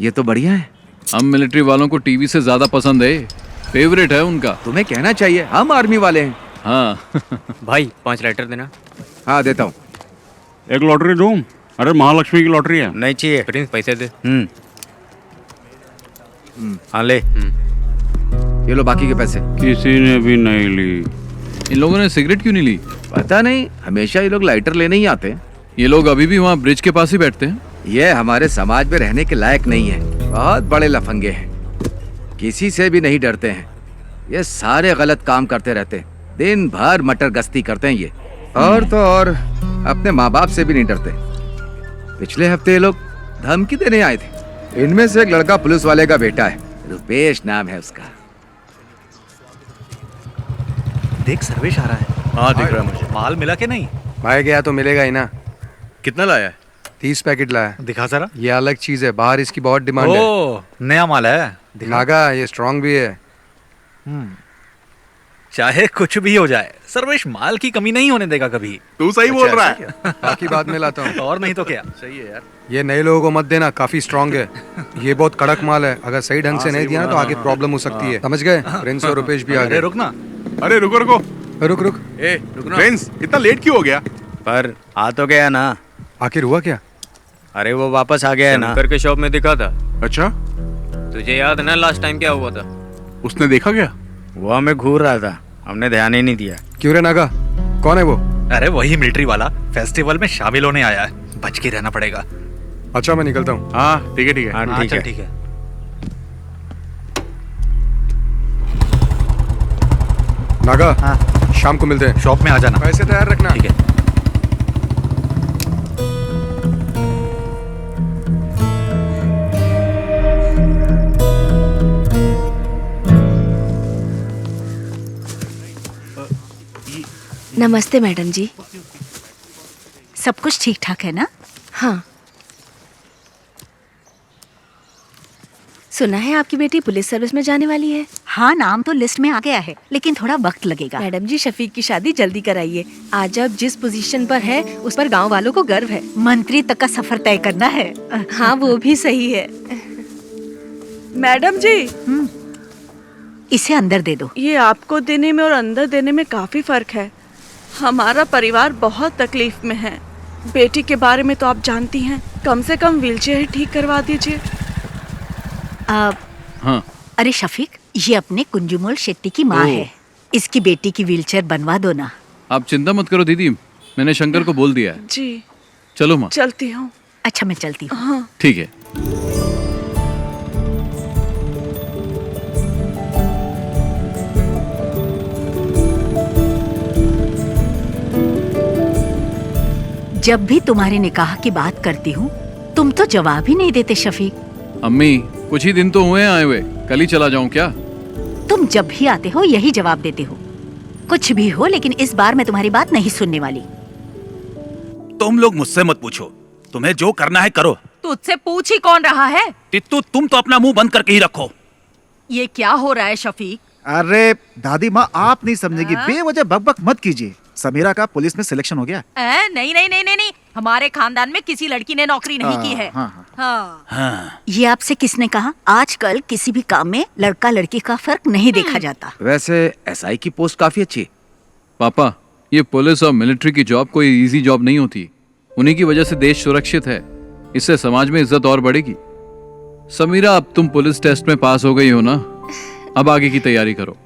ये तो बढ़िया है। हम मिलिट्री वालों को टीवी से ज्यादा पसंद है, फेवरेट है उनका। तुम्हें कहना चाहिए, हम आर्मी वाले हैं। हाँ भाई 5 लाइटर देना। हाँ देता हूँ। एक लॉटरी दूं? अरे महालक्ष्मी की लॉटरी है। नहीं चाहिए प्रिंस, पैसे दे। हाँ ले। ये लो बाकी के पैसे। किसी ने भी नहीं ली। इन लोगों ने सिगरेट क्यों नहीं ली? पता नहीं, हमेशा ये लोग लाइटर लेने ही आते हैं। ये लोग अभी भी वहाँ ब्रिज के पास ही बैठते हैं। ये हमारे समाज में रहने के लायक नहीं है। बहुत बड़े लफंगे हैं, किसी से भी नहीं डरते हैं। ये सारे गलत काम करते रहते हैं, दिन भर मटर गश्ती करते हैं ये। और तो और अपने माँ बाप से भी नहीं डरते। पिछले हफ्ते ये लोग धमकी देने आए थे। इनमें से एक लड़का पुलिस वाले का बेटा है, रुपेश नाम है उसका। देख सर्वेश आ रहा है। हाँ दिख रहा है मुझे। माल मिला के नहीं? भाई गया तो मिलेगा ही ना। कितना लाया है? 30 पैकेट लाया। दिखा जरा। ये अलग चीज है, बाहर इसकी बहुत डिमांड है। ओ नया माल है। दिखा। नागा ये स्ट्रांग भी है। चाहे कुछ भी हो जाए, सर्वेश माल की कमी नहीं होने देगा कभी। तू सही बोल रहा है। बाकी बाद में लाता हूँ। और नहीं तो क्या। सही है यार। ये नए लोगों को मत देना, काफी स्ट्रांग है। ये बहुत कड़क माल है, अगर सही ढंग से नहीं दिया ना तो आगे प्रॉब्लम हो सकती है। समझ गए? प्रिंस और रुपेश भी आ अरे गए। रुक ना। अरे रुको रुको। रुक रुक। प्रिंस इतना लेट क्यों हो गया? पर आ तो गया ना। आखिर हुआ क्या? अरे वो वापस आ गया है ना। करके शॉप में दिखा था। अच्छा, तुझे याद है ना लास्ट टाइम क्या हुआ था? उसने देखा क्या? वो हमें घूर रहा था, हमने ध्यान ही नहीं दिया। क्यों रे नागा, कौन है वो? अरे वही मिलिट्री वाला फेस्टिवल में शामिल होने आया है। बच के रहना पड़ेगा। अच्छा मैं निकलता हूँ। हाँ ठीक है ठीक है। हाँ ठीक चल है। ठीक है। नागा शाम को मिलते हैं। शॉप में आ जाना। पैसे तैयार रखना। ठीक है। नमस्ते मैडम जी। सब कुछ ठीक ठाक है ना? हाँ, सुना है आपकी बेटी पुलिस सर्विस में जाने वाली है। हाँ, नाम तो लिस्ट में आ गया है, लेकिन थोड़ा वक्त लगेगा। मैडम जी, शफीक की शादी जल्दी कराइए। आज आप जिस पोजीशन पर है उस पर गांव वालों को गर्व है। मंत्री तक का सफर तय करना है। हाँ वो भी सही है। मैडम जी, इसे अंदर दे दो। ये आपको देने में और अंदर देने में काफी फर्क है। हमारा परिवार बहुत तकलीफ में है। बेटी के बारे में तो आप जानती हैं, कम से कम व्हीलचेयर ठीक करवा दीजिए। हाँ अरे शफीक, ये अपने कुंजुमोल शेट्टी की माँ है। इसकी बेटी की व्हीलचेयर बनवा दो ना। आप चिंता मत करो दीदी, मैंने शंकर को बोल दिया है। जी चलो माँ। चलती हूँ। अच्छा मैं चलती हूँ। हाँ ठीक है। जब भी तुम्हारे निकाह की बात करती हूँ तुम तो जवाब ही नहीं देते शफीक। अम्मी कुछ ही दिन तो हुए आए हुए, कल ही चला जाऊं क्या? तुम जब भी आते हो यही जवाब देते हो। कुछ भी हो, लेकिन इस बार मैं तुम्हारी बात नहीं सुनने वाली। तुम लोग मुझसे मत पूछो, तुम्हें जो करना है करो। तुझसे पूछ ही कौन रहा है? तित्तू तुम तो अपना मुंह बंद करके ही रखो। ये क्या हो रहा है शफीक? अरे दादी माँ, आप नहीं समझेगी, बेवजह बकबक मत कीजिए। समीरा का पुलिस में सिलेक्शन हो गया। नहीं नहीं नहीं नहीं नहीं, हमारे खानदान में किसी लड़की ने नौकरी नहीं की है। हाँ। ये आपसे किसने कहा? आजकल किसी भी काम में लड़का लड़की का फर्क नहीं देखा जाता। वैसे एसआई की पोस्ट काफी अच्छी है। पापा, ये पुलिस और मिलिट्री की जॉब कोई इजी जॉब नहीं होती। उन्हीं की वजह से देश सुरक्षित है, इससे समाज में इज्जत और बढ़ेगी। समीरा, अब तुम पुलिस टेस्ट में पास हो गई हो ना, अब आगे की तैयारी करो।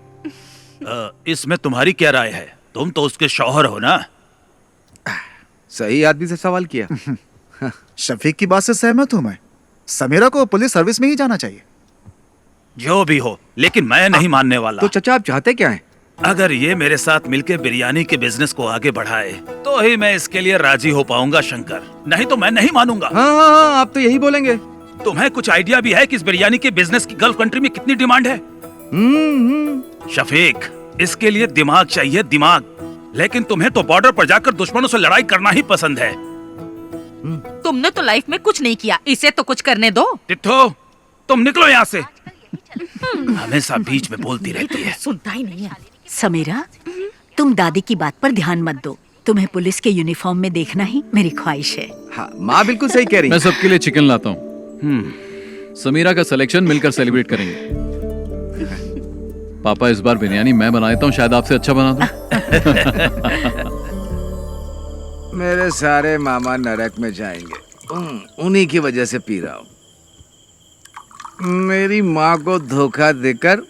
इसमें तुम्हारी क्या राय है? तुम तो उसके शौहर हो ना। सही आदमी से सवाल किया। शफीक की बात से सहमत हूँ मैं। समीरा को पुलिस सर्विस में ही जाना चाहिए। जो भी हो, लेकिन मैं नहीं मानने वाला। तो चचा आप चाहते क्या हैं? अगर ये मेरे साथ मिलकर बिरयानी के बिजनेस को आगे बढ़ाए तो ही मैं इसके लिए राजी हो पाऊंगा शंकर, नहीं तो मैं नहीं मानूंगा। हाँ, आप तो यही बोलेंगे। तुम्हें कुछ आइडिया भी है कि इस बिरयानी के बिजनेस की गल्फ कंट्री में कितनी डिमांड है? शफीक, इसके लिए दिमाग चाहिए, दिमाग। लेकिन तुम्हें तो बॉर्डर पर जाकर दुश्मनों से लड़ाई करना ही पसंद है। तुमने तो लाइफ में कुछ नहीं किया, इसे तो कुछ करने दो। टिट्ठो, तुम निकलो यहाँ से। हमेशा बीच में बोलती रहती है। सुनता ही नहीं है। समीरा, तुम दादी की बात पर ध्यान मत दो। तुम्हें पुलिस के यूनिफॉर्म में देखना ही मेरी ख्वाहिश है। हाँ, माँ बिल्कुल सही कह रही है। मैं सबके लिए चिकन लाता हूँ। समीरा का सिलेक्शन मिलकर सेलिब्रेट करेंगे। पापा इस बार बिरयानी मैं बनाता हूँ, शायद आपसे अच्छा बना दूं। मेरे सारे मामा नरक में जाएंगे, उन्हीं की वजह से पी रहा हूँ। मेरी माँ को धोखा देकर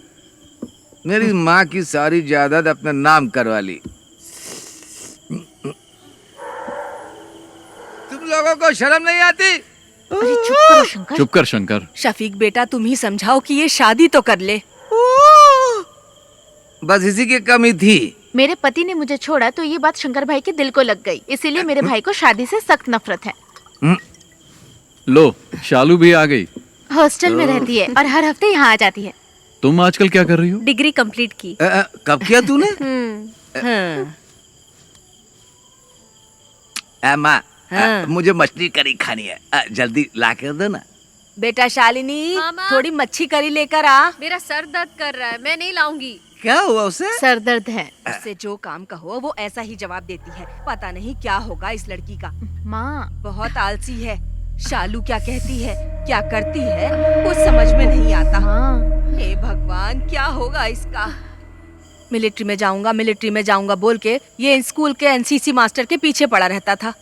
मेरी माँ की सारी जायदाद अपने नाम करवा ली। तुम लोगों को शर्म नहीं आती? अरे चुप करो शंकर। चुप कर शंकर। शफीक बेटा, तुम ही समझाओ कि ये शादी तो कर ले। बस इसी की कमी थी। मेरे पति ने मुझे छोड़ा तो ये बात शंकर भाई के दिल को लग गई, इसीलिए मेरे भाई को शादी से सख्त नफरत है। लो, शालू भी आ गई। हॉस्टल में रहती है और हर हफ्ते यहाँ आ जाती है। तुम आजकल क्या कर रही हो? डिग्री कंप्लीट की। कब किया तूने? माँ, मुझे मछली करी खानी है, जल्दी ला कर दो ना। बेटा शालिनी, थोड़ी मच्छी करी लेकर आ। मेरा सर दर्द कर रहा है, मैं नहीं लाऊंगी। क्या हुआ उसे? सर दर्द है। उससे जो काम कहो वो ऐसा ही जवाब देती है। पता नहीं क्या होगा इस लड़की का। माँ, बहुत आलसी है। शालू क्या कहती है, क्या करती है, कुछ समझ में नहीं आता। हे भगवान, क्या होगा इसका। मिलिट्री में जाऊंगा बोल के ये स्कूल के एनसीसी मास्टर के पीछे पड़ा रहता था,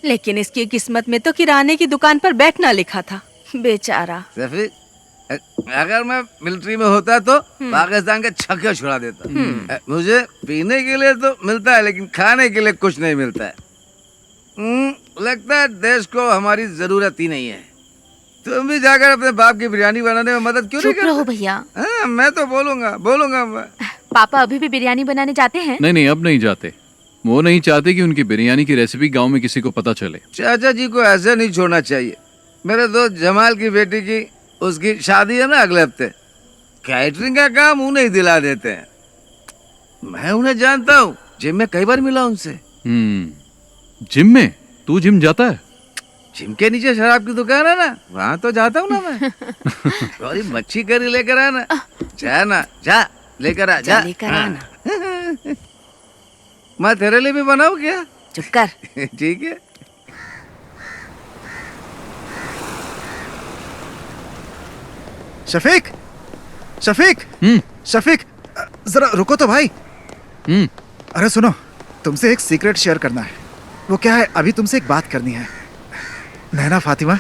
लेकिन इसकी किस्मत में तो किराने की दुकान पर बैठना लिखा था। बेचारा। अगर मैं मिलिट्री में होता तो पाकिस्तान के छक्के छुड़ा देता। मुझे पीने के लिए तो मिलता है, लेकिन खाने के लिए कुछ नहीं मिलता है। लगता है देश को हमारी जरूरत ही नहीं है। तुम भी जाकर अपने बाप की बिरयानी बनाने में मदद क्यों नहीं करते? चुप रहो भैया। मैं तो बोलूंगा मैं। पापा अभी भी बिरयानी बनाने जाते हैं? नहीं, अब नहीं जाते। वो नहीं चाहते कि उनकी बिरयानी की रेसिपी गांव में किसी को पता चले। चाचा जी को ऐसे नहीं छोड़ना चाहिए। मेरे दोस्त जमाल की बेटी की उसकी शादी है ना अगले हफ्ते। कैटरिंग का काम उन्हें ही दिला देते हैं। मैं उन्हें जानता हूँ, जिम में कई बार मिला उनसे। जिम में? तू जिम जाता है? जिम के नीचे शराब की दुकान है ना, वहाँ तो जाता हूँ ना मैं। थोड़ी मच्छी करी लेकर आना। जा लेकर आ। लेकर आना। मैं तेरे लिए भी बनाऊँ क्या? चुप कर। ठीक है। शफीक, शफीक, जरा रुको तो भाई। अरे सुनो, तुमसे एक सीक्रेट शेयर करना है। वो क्या है, अभी तुमसे एक बात करनी है। नैना फातिमा,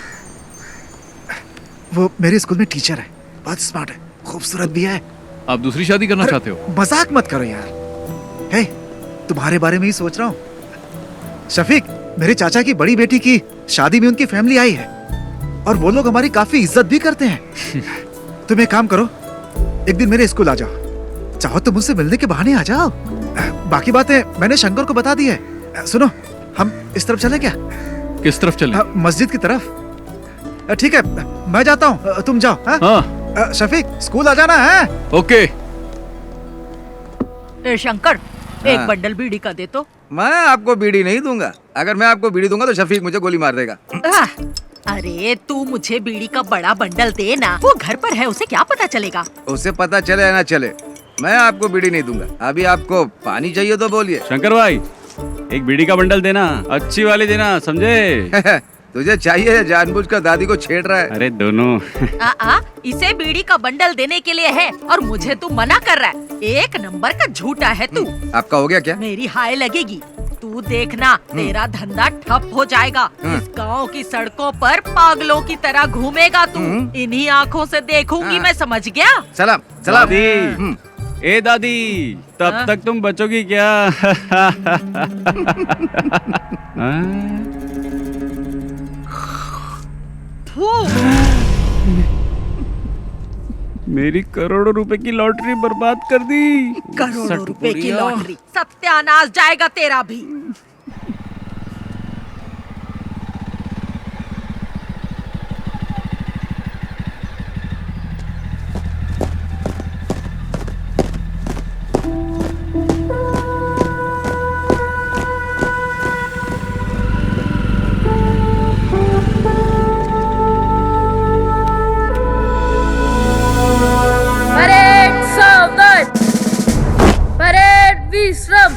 वो मेरे स्कूल में टीचर है, बहुत स्मार्ट है, खूबसूरत भी है। आप दूसरी शादी करना चाहते हो? मजाक मत करो यार। हे, तुम्हारे बारे में ही सोच रहा हूँ। शफीक, मेरे चाचा की बड़ी बेटी की शादी में उनकी फैमिली आई है और वो लोग हमारी काफी इज्जत भी करते हैं। तुम एक काम करो, एक दिन मेरे स्कूल आ जाओ। चाहो तो मुझसे मिलने के बहाने आ जाओ। बाकी बातें मैंने शंकर को बता दी है। सुनो, हम इस तरफ चलें क्या? किस तरफ चलें? मस्जिद की तरफ। ठीक है, मैं जाता हूँ, तुम जाओ। हाँ? शफीक, स्कूल आ जाना है। ओके। शंकर, एक बंडल बीड़ी का दे तो। मैं आपको बीड़ी नहीं दूंगा। अगर मैं आपको बीड़ी दूंगा तो शफीक मुझे गोली मार देगा। अरे तू मुझे बीड़ी का बड़ा बंडल दे ना, वो घर पर है, उसे क्या पता चलेगा? उसे पता चले या ना चले, मैं आपको बीड़ी नहीं दूंगा। अभी आपको पानी चाहिए तो बोलिए। शंकर भाई, एक बीड़ी का बंडल देना, अच्छी वाली देना, समझे? तुझे चाहिए या जानबूझकर दादी को छेड़ रहा है? अरे दोनों। इसे बीड़ी का बंडल देने के लिए है और मुझे तू मना कर रहा है। एक नंबर का झूठा है तू। आपका हो गया क्या? मेरी हाय लगेगी। तू देखना, तेरा धंधा ठप हो जाएगा। इस गांव की सड़कों पर पागलों की तरह घूमेगा तू। इन्हीं आँखों से देखूंगी मैं, समझ गया? सलाम। दादी, ए दादी, तब तक तुम बचोगी क्या? मेरी करोड़ों रुपए की लॉटरी बर्बाद कर दी। करोड़ों रुपए की लॉटरी, सत्यानाश जाएगा तेरा भी। परेड विश्राम,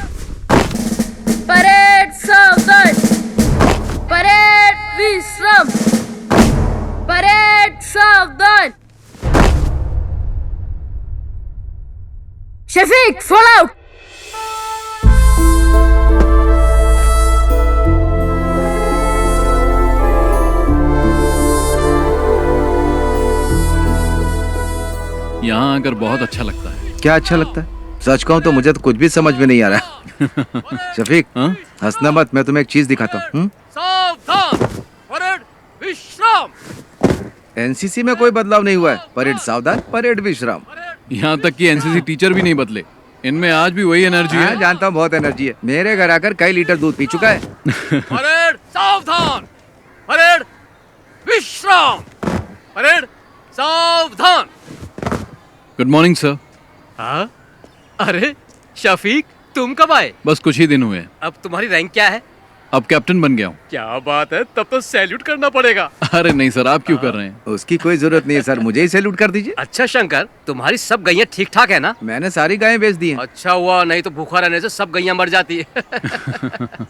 शफीक swallow out. यहाँ आकर बहुत अच्छा लगता है। क्या अच्छा लगता है? सच कहूँ तो मुझे तो कुछ भी समझ में नहीं आ रहा। शफीक, हंसना मत, मैं तुम्हें एक चीज दिखाता हूँ। सावधान, परेड विश्राम। एनसीसी में कोई बदलाव नहीं हुआ है। परेड सावधान, परेड विश्राम। यहाँ तक कि एनसीसी टीचर भी नहीं बदले, इनमें आज भी वही एनर्जी है। जानता हूँ, बहुत एनर्जी है। मेरे घर आकर कई लीटर दूध पी चुका है। परेड सावधान, परेड विश्राम, परेड सावधान। Good morning sir. हाँ? अरे शफीक, तुम कब आए? बस कुछ ही दिन हुए हैं। अब तुम्हारी रैंक क्या है? अब कैप्टन बन गया हूँ। क्या बात है, तब तो सैल्यूट करना पड़ेगा। अरे नहीं सर, आप क्यों कर रहे हैं? उसकी कोई जरूरत नहीं है सर, मुझे ही सैल्यूट कर दीजिए। अच्छा शंकर, तुम्हारी सब गैया ठीक ठाक है ना? मैंने सारी गायें बेच दी हैं। अच्छा हुआ, नहीं तो भूखा रहने से सब गैया मर जाती है।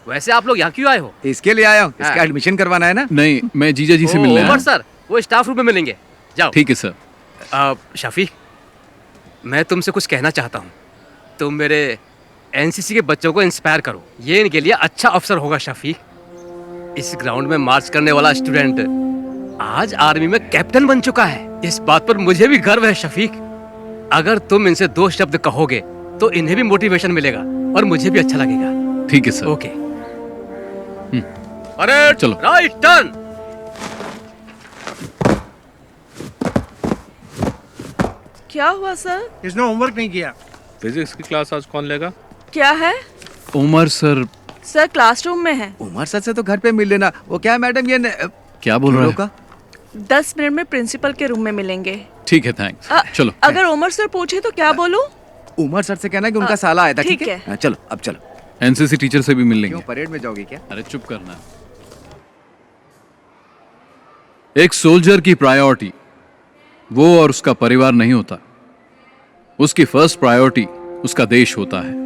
वैसे आप लोग यहाँ क्यों आए हो? इसके लिए आया हूँ, इसका एडमिशन करवाना है ना। नहीं, मैं जीजा जी से मिलने आया उमर हूँ। सर, वो स्टाफ रूम में मिलेंगे, जाओ। ठीक है सर। शफीक, मैं तुमसे कुछ कहना चाहता हूँ। तुम मेरे एनसीसी के बच्चों को इंस्पायर करो, ये इनके लिए अच्छा अवसर होगा। शफीक, इस ग्राउंड में मार्च करने वाला स्टूडेंट आज आर्मी में कैप्टन बन चुका है। इस बात पर मुझे भी गर्व है। शफीक, अगर तुम इनसे 2 शब्द कहोगे तो इन्हें भी मोटिवेशन मिलेगा और मुझे भी अच्छा लगेगा। ठीक है सर। ओके। अरे चलो। Right turn. क्या हुआ सर? इसने होमवर्क नहीं किया। फिजिक्स की क्लास आज कौन लेगा? क्या है? उमर सर। सर क्लासरूम में है। उमर सर से तो घर पे मिल लेना। वो क्या मैडम, ये क्या बोल रहे हैं? 10 मिनट में प्रिंसिपल के रूम में मिलेंगे। ठीक है, थैंक्स। चलो। अगर उमर सर पूछे तो क्या बोलूं? उमर सर से कहना कि उनका साला आया था। ठीक है? है। चलो, अब चलो। एनसीसी टीचर से भी मिल लेंगे। क्यों, परेड में जाओगे क्या? अरे चुप करना। एक सोल्जर की प्रायोरिटी वो और उसका परिवार नहीं होता। उसकी फर्स्ट प्रायोरिटी उसका देश होता है।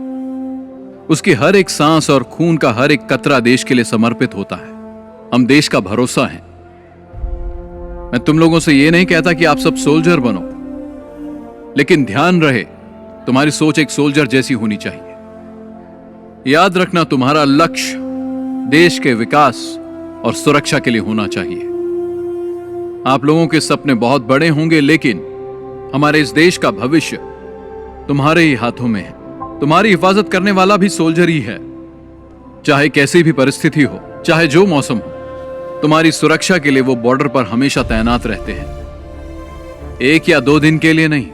उसकी हर एक सांस और खून का हर एक कतरा देश के लिए समर्पित होता है। हम देश का भरोसा हैं। मैं तुम लोगों से यह नहीं कहता कि आप सब सोल्जर बनो, लेकिन ध्यान रहे तुम्हारी सोच एक सोल्जर जैसी होनी चाहिए। याद रखना, तुम्हारा लक्ष्य देश के विकास और सुरक्षा के लिए होना चाहिए। आप लोगों के सपने बहुत बड़े होंगे, लेकिन हमारे इस देश का भविष्य तुम्हारे ही हाथों में है। तुम्हारी हिफाजत करने वाला भी सोल्जर ही है। चाहे कैसी भी परिस्थिति हो, चाहे जो मौसम हो, तुम्हारी सुरक्षा के लिए वो बॉर्डर पर हमेशा तैनात रहते हैं। 1 या 2 दिन के लिए नहीं,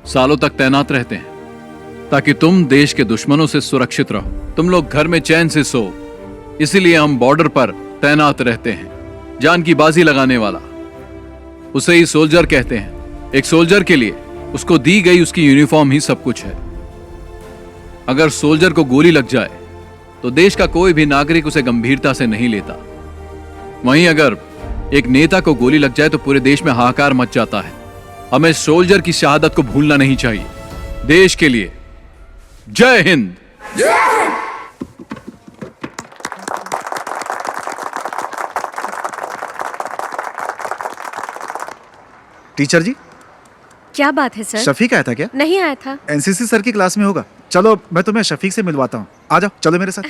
सालों तक तैनात रहते हैं, ताकि तुम देश के दुश्मनों से सुरक्षित रहो। तुम लोग घर में चैन से सो, इसीलिए हम बॉर्डर पर तैनात रहते हैं। जान की बाजी लगाने वाला, उसे ही सोल्जर कहते हैं। एक सोल्जर के लिए उसको दी गई उसकी यूनिफॉर्म ही सब कुछ है। अगर सोल्जर को गोली लग जाए तो देश का कोई भी नागरिक उसे गंभीरता से नहीं लेता। वहीं अगर एक नेता को गोली लग जाए तो पूरे देश में हाहाकार मच जाता है। हमें सोल्जर की शहादत को भूलना नहीं चाहिए। देश के लिए जय हिंद। टीचर जी, क्या बात है सर? शफीक आया था क्या? नहीं आया था। एनसीसी सर की क्लास में होगा। चलो मैं तुम्हें शफीक से मिलवाता हूँ। आ जाओ, चलो मेरे साथ।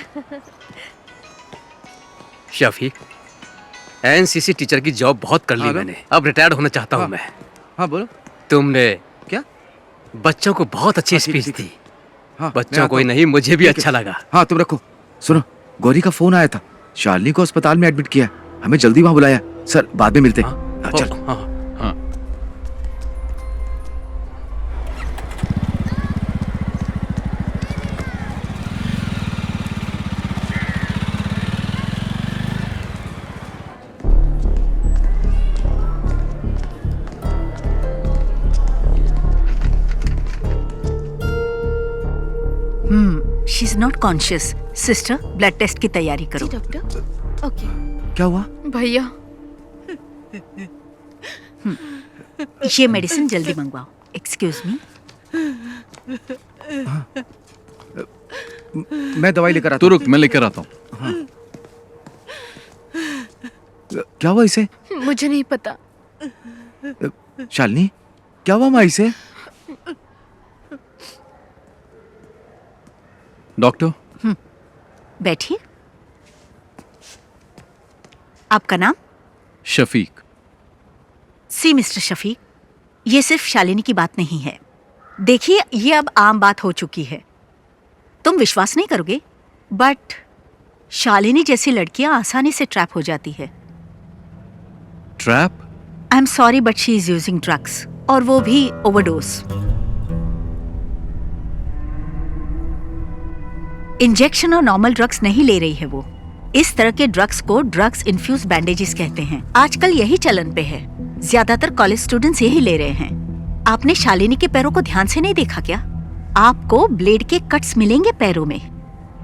शफीक, एनसीसी टीचर की जॉब बहुत कर ली मैंने, अब रिटायर्ड होना चाहता हूँ मैं। हाँ बोलो। तुमने क्या बच्चों को बहुत अच्छी स्पीच दी। बच्चों मैं को ही नहीं, मुझे भी अच्छा लगा। हाँ तुम रखो। सुनो, गौरी का फोन आया था। शालिनी को अस्पताल में एडमिट किया, हमें जल्दी वहां बुलाया। सर बाद में मिलते हैं। चलो। हाँ। She is not conscious. Sister, blood test की तैयारी करो। डॉक्टर। ओके। क्या हुआ? भैया, ये मेडिसिन जल्दी मंगवाओ। Excuse me. मैं दवाई लेकर आता हूँ। रुक, मैं लेकर आता हूँ। हाँ। क्या हुआ इसे? मुझे नहीं पता। शालिनी, क्या हुआ माँ इसे? डॉक्टर। बैठिए। आपका नाम? शफीक। सी मिस्टर शफीक, ये सिर्फ शालिनी की बात नहीं है। देखिए, ये अब आम बात हो चुकी है। तुम विश्वास नहीं करोगे, बट शालिनी जैसी लड़कियां आसानी से ट्रैप हो जाती है। Trap? I am sorry but she is using drugs, और वो भी ओवरडोज। इंजेक्शन और नॉर्मल ड्रग्स नहीं ले रही है वो। इस तरह के ड्रग्स को ड्रग्स इन्फ्यूज बैंडेजेस कहते हैं। आजकल यही चलन पे है। ज्यादातर कॉलेज स्टूडेंट्स यही ले रहे हैं। आपने शालिनी के पैरों को ध्यान से नहीं देखा क्या? आपको ब्लेड के कट्स मिलेंगे पैरों में।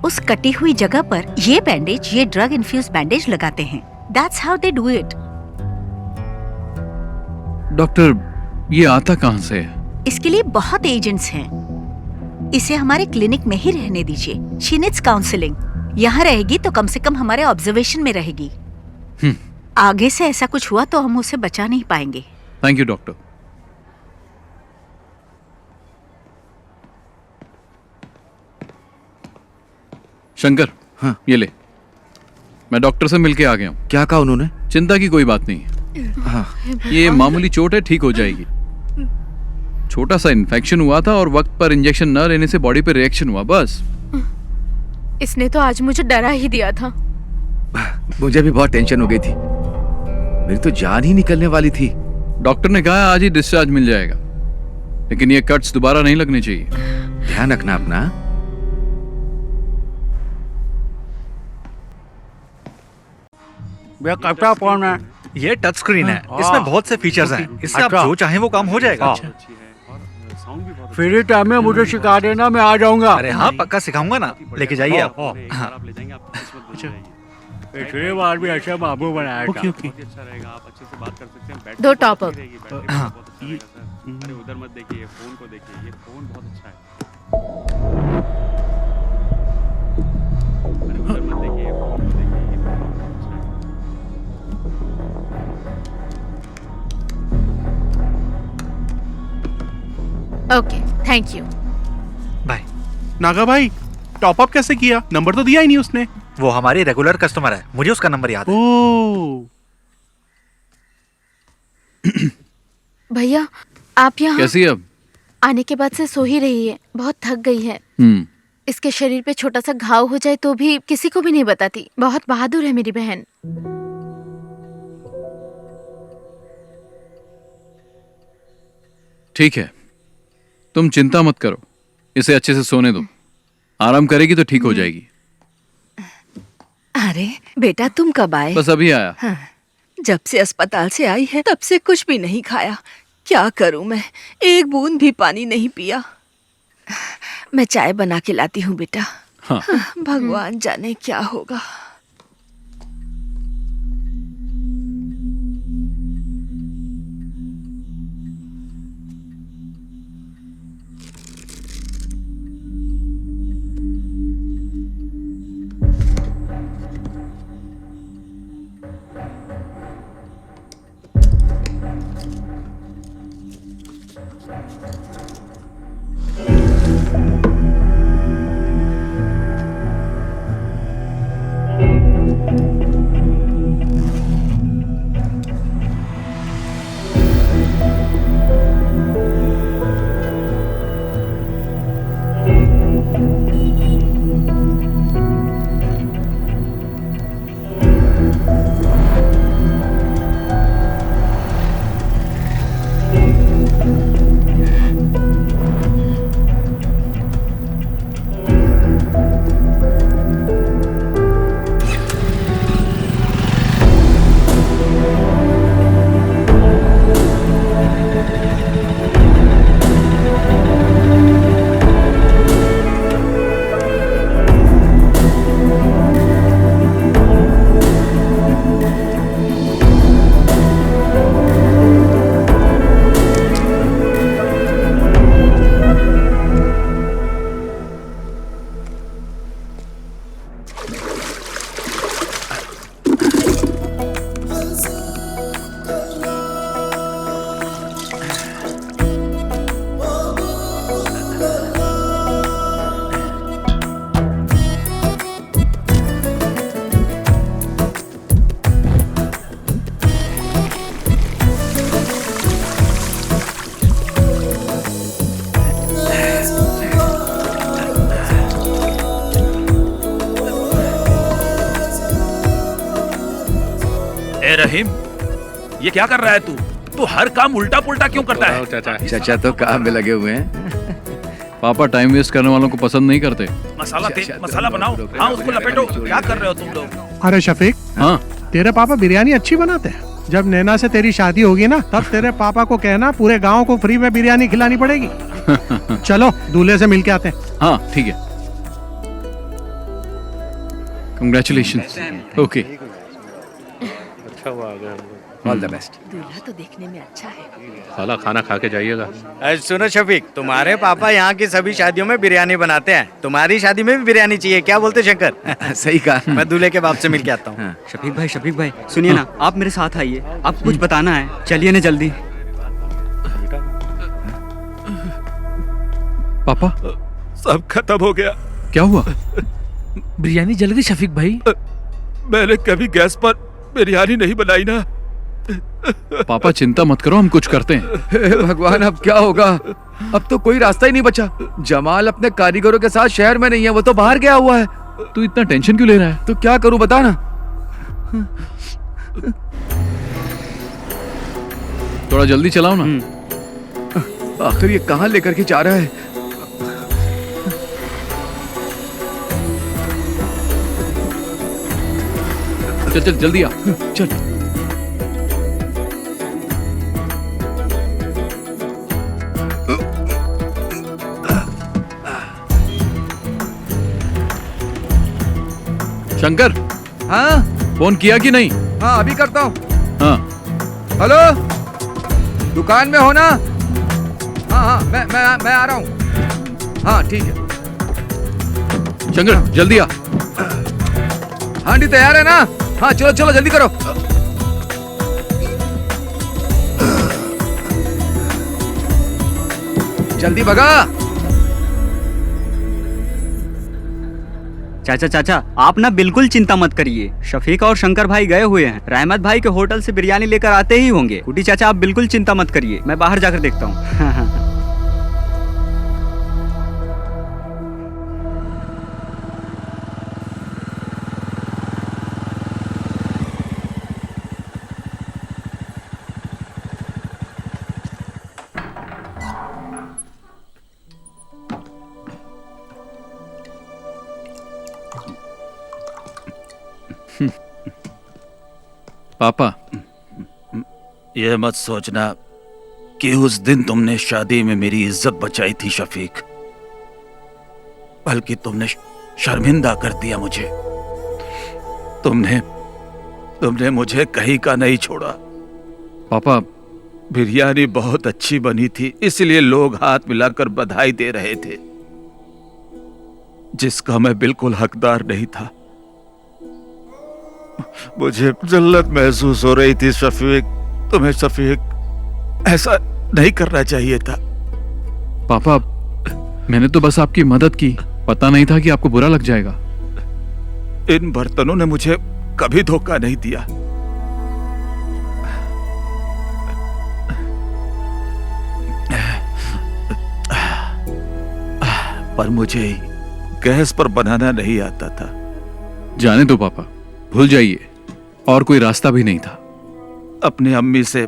उस कटी हुई जगह पर ये बैंडेज, ये ड्रग इन्फ्यूज बैंडेज लगाते हैं। That's how they do it. Doctor, ये आता कहाँ से है? इसके लिए बहुत एजेंट्स हैं। इसे हमारे क्लिनिक में ही रहने दीजिए। She needs counselling. यहाँ रहेगी तो कम से कम हमारे ऑब्जर्वेशन में रहेगी। आगे से ऐसा कुछ हुआ तो हम उसे बचा नहीं पाएंगे। Thank you doctor. शंकर, हाँ। ये ले। मैं डॉक्टर से मिलके आ गया हूँ। क्या कहा उन्होंने? चिंता की कोई बात नहीं है। हाँ। ये मामूली चोट है, ठीक हो जाएगी। छोटा सा इन्फेक्शन हुआ था और वक्त पर इंजेक्शन न लेने से बॉडी पे रिएक्शन हुआ, बस। इसने तो आज मुझे डरा ही दिया था। मुझे भी बहुत टेंशन हो गई थी। मेरी तो जान ही निकलने वाली थी। डॉक्टर ने कहा आज ही डिस्चार्ज मिल जाएगा, लेकिन ये कट्स दोबारा नहीं लगने चाहिए। ध्यान रखना अपना। भैया कैप्टा फोन है। ये टच स्क्रीन है, इसमें बहुत से फीचर्स हैं। इससे आप जो चाहें वो काम हो जाएगा। फ्री टाइम में मुझे सिखा देना, मैं आ जाऊंगा। अरे हाँ, पक्का सिखाऊंगा ना। लेके जाइए आप। पिछली बार भी ऐसे बाबू बनाया था। दो टॉप अप। अरे उधर मत देखिए, फोन को देखिए। ये फोन बहुत अच्छा है। अरे उधर मत देखिए, फोन को देखिए। ये फोन बहुत अच्छा है। Okay, thank you. Bye. Naga भाई, टॉप अप कैसे किया? नंबर तो दिया ही नहीं उसने। वो हमारी रेगुलर कस्टमर है, मुझे उसका नंबर याद है। भैया, आप यहाँ कैसी है अब? आने के बाद से सो ही रही है, बहुत थक गई है। इसके शरीर पे छोटा सा घाव हो जाए तो भी किसी को भी नहीं बताती। बहुत बहादुर है मेरी बहन। ठीक है, तुम चिंता मत करो, इसे अच्छे से सोने दो। आराम करेगी तो ठीक हो जाएगी। अरे बेटा, तुम कब आए? बस अभी आया। हाँ, जब से अस्पताल से आई है तब से कुछ भी नहीं खाया। क्या करूं मैं, एक बूंद भी पानी नहीं पिया। मैं चाय बना के लाती हूँ बेटा। हाँ। भगवान जाने क्या होगा। ए रहीम, ये क्या कर रहा है तू? तू हर काम उल्टा पुल्टा क्यों करता है? चाचा तो काम में लगे हुए हैं। पापा टाइम वेस्ट करने वालों को पसंद नहीं करते। मसाला बनाओ। हाँ, उसको लपेटो। क्या कर रहे हो तुम लोग? अरे शफीक, हाँ तेरे पापा बिरयानी अच्छी बनाते हैं। जब नैना से तेरी शादी होगी ना, तब तेरे पापा को कहना पूरे गांव को फ्री में बिरयानी खिलानी पड़ेगी। चलो दूल्हे से मिल के आते हैं। हाँ ठीक है। कंग्रेचुलेशंस। ओके, अच्छा हुआ आ गया। All the best. दूल्हा तो देखने में अच्छा है। साला खाना खा के जाइएगा। सुनो शफीक, तुम्हारे पापा यहाँ की सभी शादियों में बिरयानी बनाते हैं। तुम्हारी शादी में भी बिरयानी चाहिए, क्या बोलते शंकर? सही कहा। मैं दूल्हे के बाप से मिल के आता हूँ। शफीक भाई सुनिए ना, आप मेरे साथ आइए, आपको कुछ बताना है। चलिए ना जल्दी। पापा सब खत्म हो गया। क्या हुआ? बिरयानी जल गई शफीक भाई। मैंने कभी गैस पर बिरयानी नहीं बनाई ना। पापा चिंता मत करो, हम कुछ करते हैं। हे भगवान, अब क्या होगा? अब तो कोई रास्ता ही नहीं बचा। जमाल अपने कारीगरों के साथ शहर में नहीं है, वो तो बाहर गया हुआ है। तू इतना टेंशन क्यों ले रहा है? तो क्या करूं बता ना। थोड़ा जल्दी चलाओ ना। आखिर ये कहाँ लेकर के जा रहा है? चल चल जल्दी आ। चल। शंकर, हाँ फोन किया कि नहीं? हाँ अभी करता हूँ। हाँ हेलो, दुकान में हो ना? हाँ हाँ मैं आ रहा हूँ। हाँ ठीक है। शंकर जल्दी आ। हांडी तैयार है ना? हाँ चलो चलो जल्दी करो। जल्दी भगा। चाचा आप ना बिल्कुल चिंता मत करिए। शफीक और शंकर भाई गए हुए हैं, रहमत भाई के होटल से बिरयानी लेकर आते ही होंगे। कुटी चाचा आप बिल्कुल चिंता मत करिए, मैं बाहर जाकर देखता हूँ। पापा, ये मत सोचना कि उस दिन तुमने शादी में मेरी इज्जत बचाई थी शफीक, बल्कि तुमने शर्मिंदा कर दिया मुझे। तुमने मुझे कहीं का नहीं छोड़ा। पापा, बिरयानी बहुत अच्छी बनी थी, इसलिए लोग हाथ मिलाकर बधाई दे रहे थे, जिसका मैं बिल्कुल हकदार नहीं था। मुझे जल्लत महसूस हो रही थी शफीक। तुम्हें शफीक ऐसा नहीं करना चाहिए था। पापा, मैंने तो बस आपकी मदद की, पता नहीं था कि आपको बुरा लग जाएगा। इन बर्तनों ने मुझे कभी धोखा नहीं दिया। पर मुझे गैस पर बनाना नहीं आता था। जाने दो पापा, भूल जाइए, और कोई रास्ता भी नहीं था। अपने अम्मी से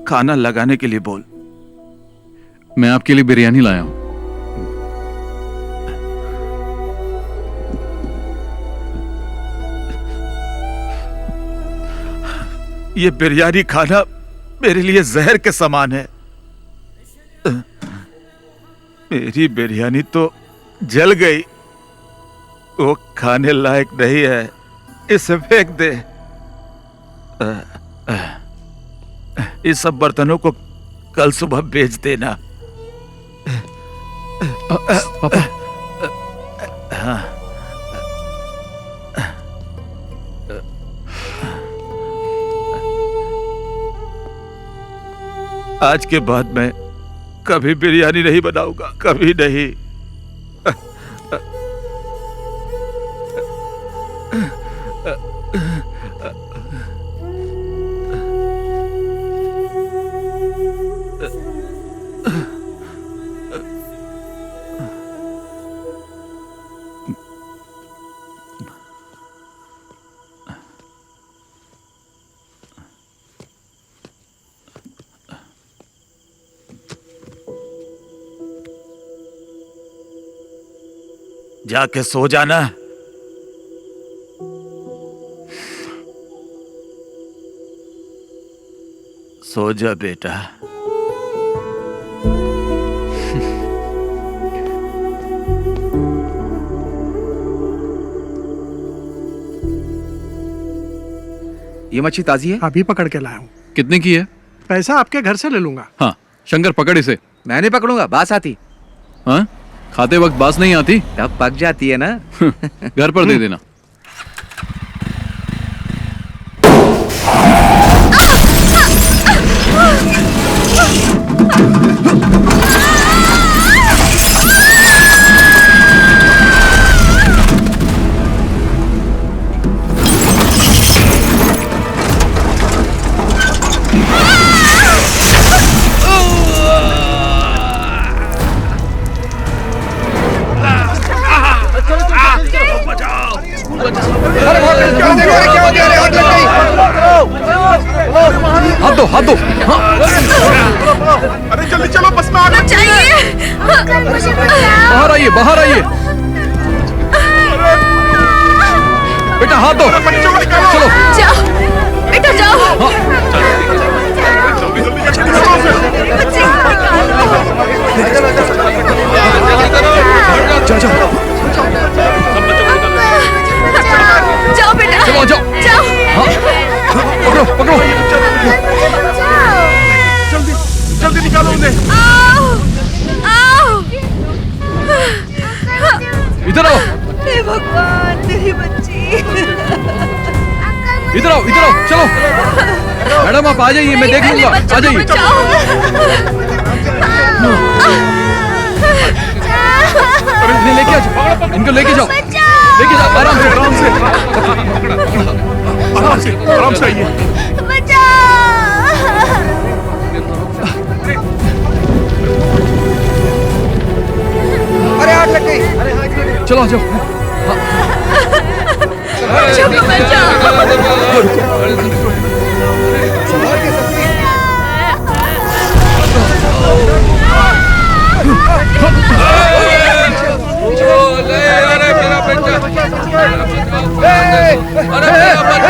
खाना लगाने के लिए बोल। मैं आपके लिए बिरयानी लाया हूं। ये बिरयानी खाना मेरे लिए जहर के समान है। मेरी बिरयानी तो जल गई, वो खाने लायक नहीं है, इसे फेंक दे। इस सब बर्तनों को कल सुबह बेच देना। पापा। हाँ। आज के बाद मैं कभी बिरयानी नहीं बनाऊंगा, कभी नहीं। जाके सो जाना। सो जा बेटा। ये मच्छी ताजी है? अभी पकड़ के लाया हूँ। कितने की है? पैसा आपके घर से ले लूंगा। हाँ शंकर पकड़ इसे। मैं नहीं पकड़ूंगा, बास आती। हाँ खाते वक्त बास नहीं आती? तब पक जाती है ना। घर पर दे देना। हाथ दो, हाथ दो। अरे जल्दी चलो, बस में आग लग गई है। बाहर आइए, बाहर आइए। बेटा हाथ दो। चलो जाओ बेटा जाओ। जाओ बेटा, चलो जाओ जाओ। पकड़ो पकड़ो। जल्दी जल्दी निकालो उन्हें। आओ आओ। इधर आओ। हे भगवान मेरी बच्ची। इधर आओ, इधर आओ। चलो मैडम आप आ जाइए, मैं देख लूंगा। आ जाइए। इन्हें लेके आ जाओ, इनको लेके जाओ, लेके जाओ आराम से, आराम से, आराम से, आराम से आइए। अरे आग लग गई। चलो आ जाओ।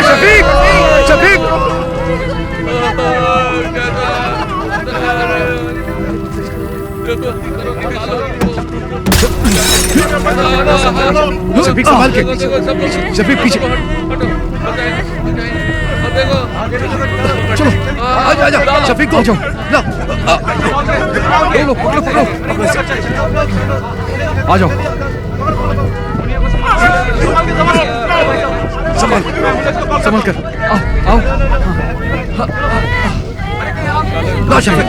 शफीक, शफीक। शफीक संभाल के। शफीक पीछे। चलो आजा आजा। शफीक को जाओ। लो पकड़ो पकड़ो। आ जाओ। संभाल संभाल कर। आओ आओ। ला शफीक।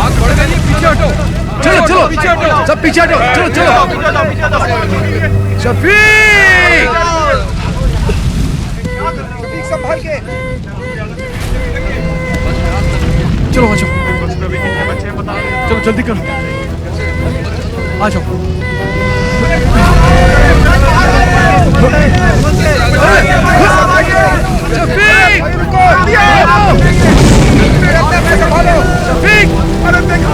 आग बढ़ गई, पीछे हटो। चलो चलो पीछे हटो। सब पीछे हटो। चलो चलो। शफीक संभाल के। चलो आ जाओ। चलो जल्दी करो। आ जाओ। शफीक अरे देखो।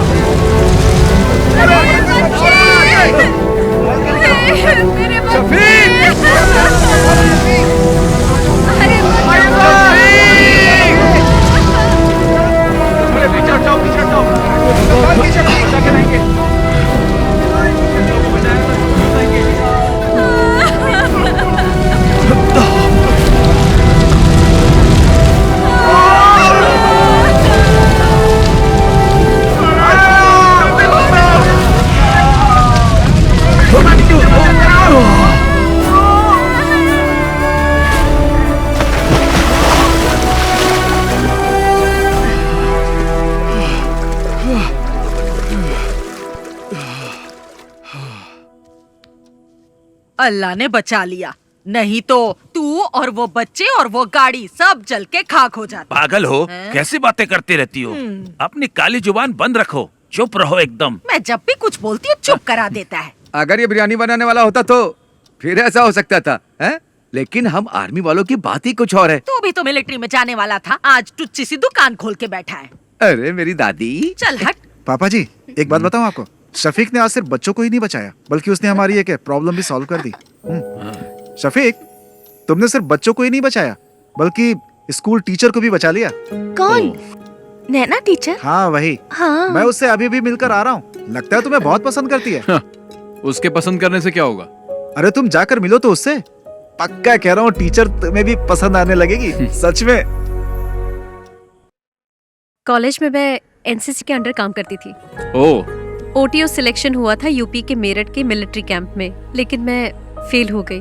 अल्लाह ने बचा लिया, नहीं तो तू और वो बच्चे और वो गाड़ी सब जल के खाक हो जाते। पागल हो, हैं? कैसी बातें करती रहती हो? अपनी काली जुबान बंद रखो, चुप रहो एकदम। मैं जब भी कुछ बोलती हूँ चुप करा देता है। अगर ये बिरयानी बनाने वाला होता तो फिर ऐसा हो सकता था, हैं? लेकिन हम आर्मी वालों की बात ही कुछ और है। तू भी तो मिलिट्री में जाने वाला था, आज टुच्ची सी दुकान खोल के बैठा है। अरे मेरी दादी। चल हट। पापा जी एक बात बताऊं आपको, शफीक ने आज सिर्फ बच्चों को ही नहीं बचाया, बल्कि उसने हमारी एक प्रॉब्लम भी सॉल्व कर दी। शफीक, तुमने सिर्फ बच्चों को ही नहीं बचाया, बल्कि स्कूल टीचर को भी बचा लिया। कौन? नैना टीचर? हाँ वही। हाँ। मैं उससे अभी भी मिलकर आ रहा हूँ। लगता है तुम्हें बहुत पसंद करती है। उसके पसंद करने से क्या होगा? अरे तुम जाकर मिलो तो उससे। पक्का कह रहा हूँ, टीचर तुम्हें भी पसंद आने लगेगी। सच में। कॉलेज में मैं एनसीसी के अंडर काम करती थी। ओटीओ सिलेक्शन हुआ था यूपी के मेरठ के मिलिट्री कैंप में, लेकिन मैं फेल हो गई।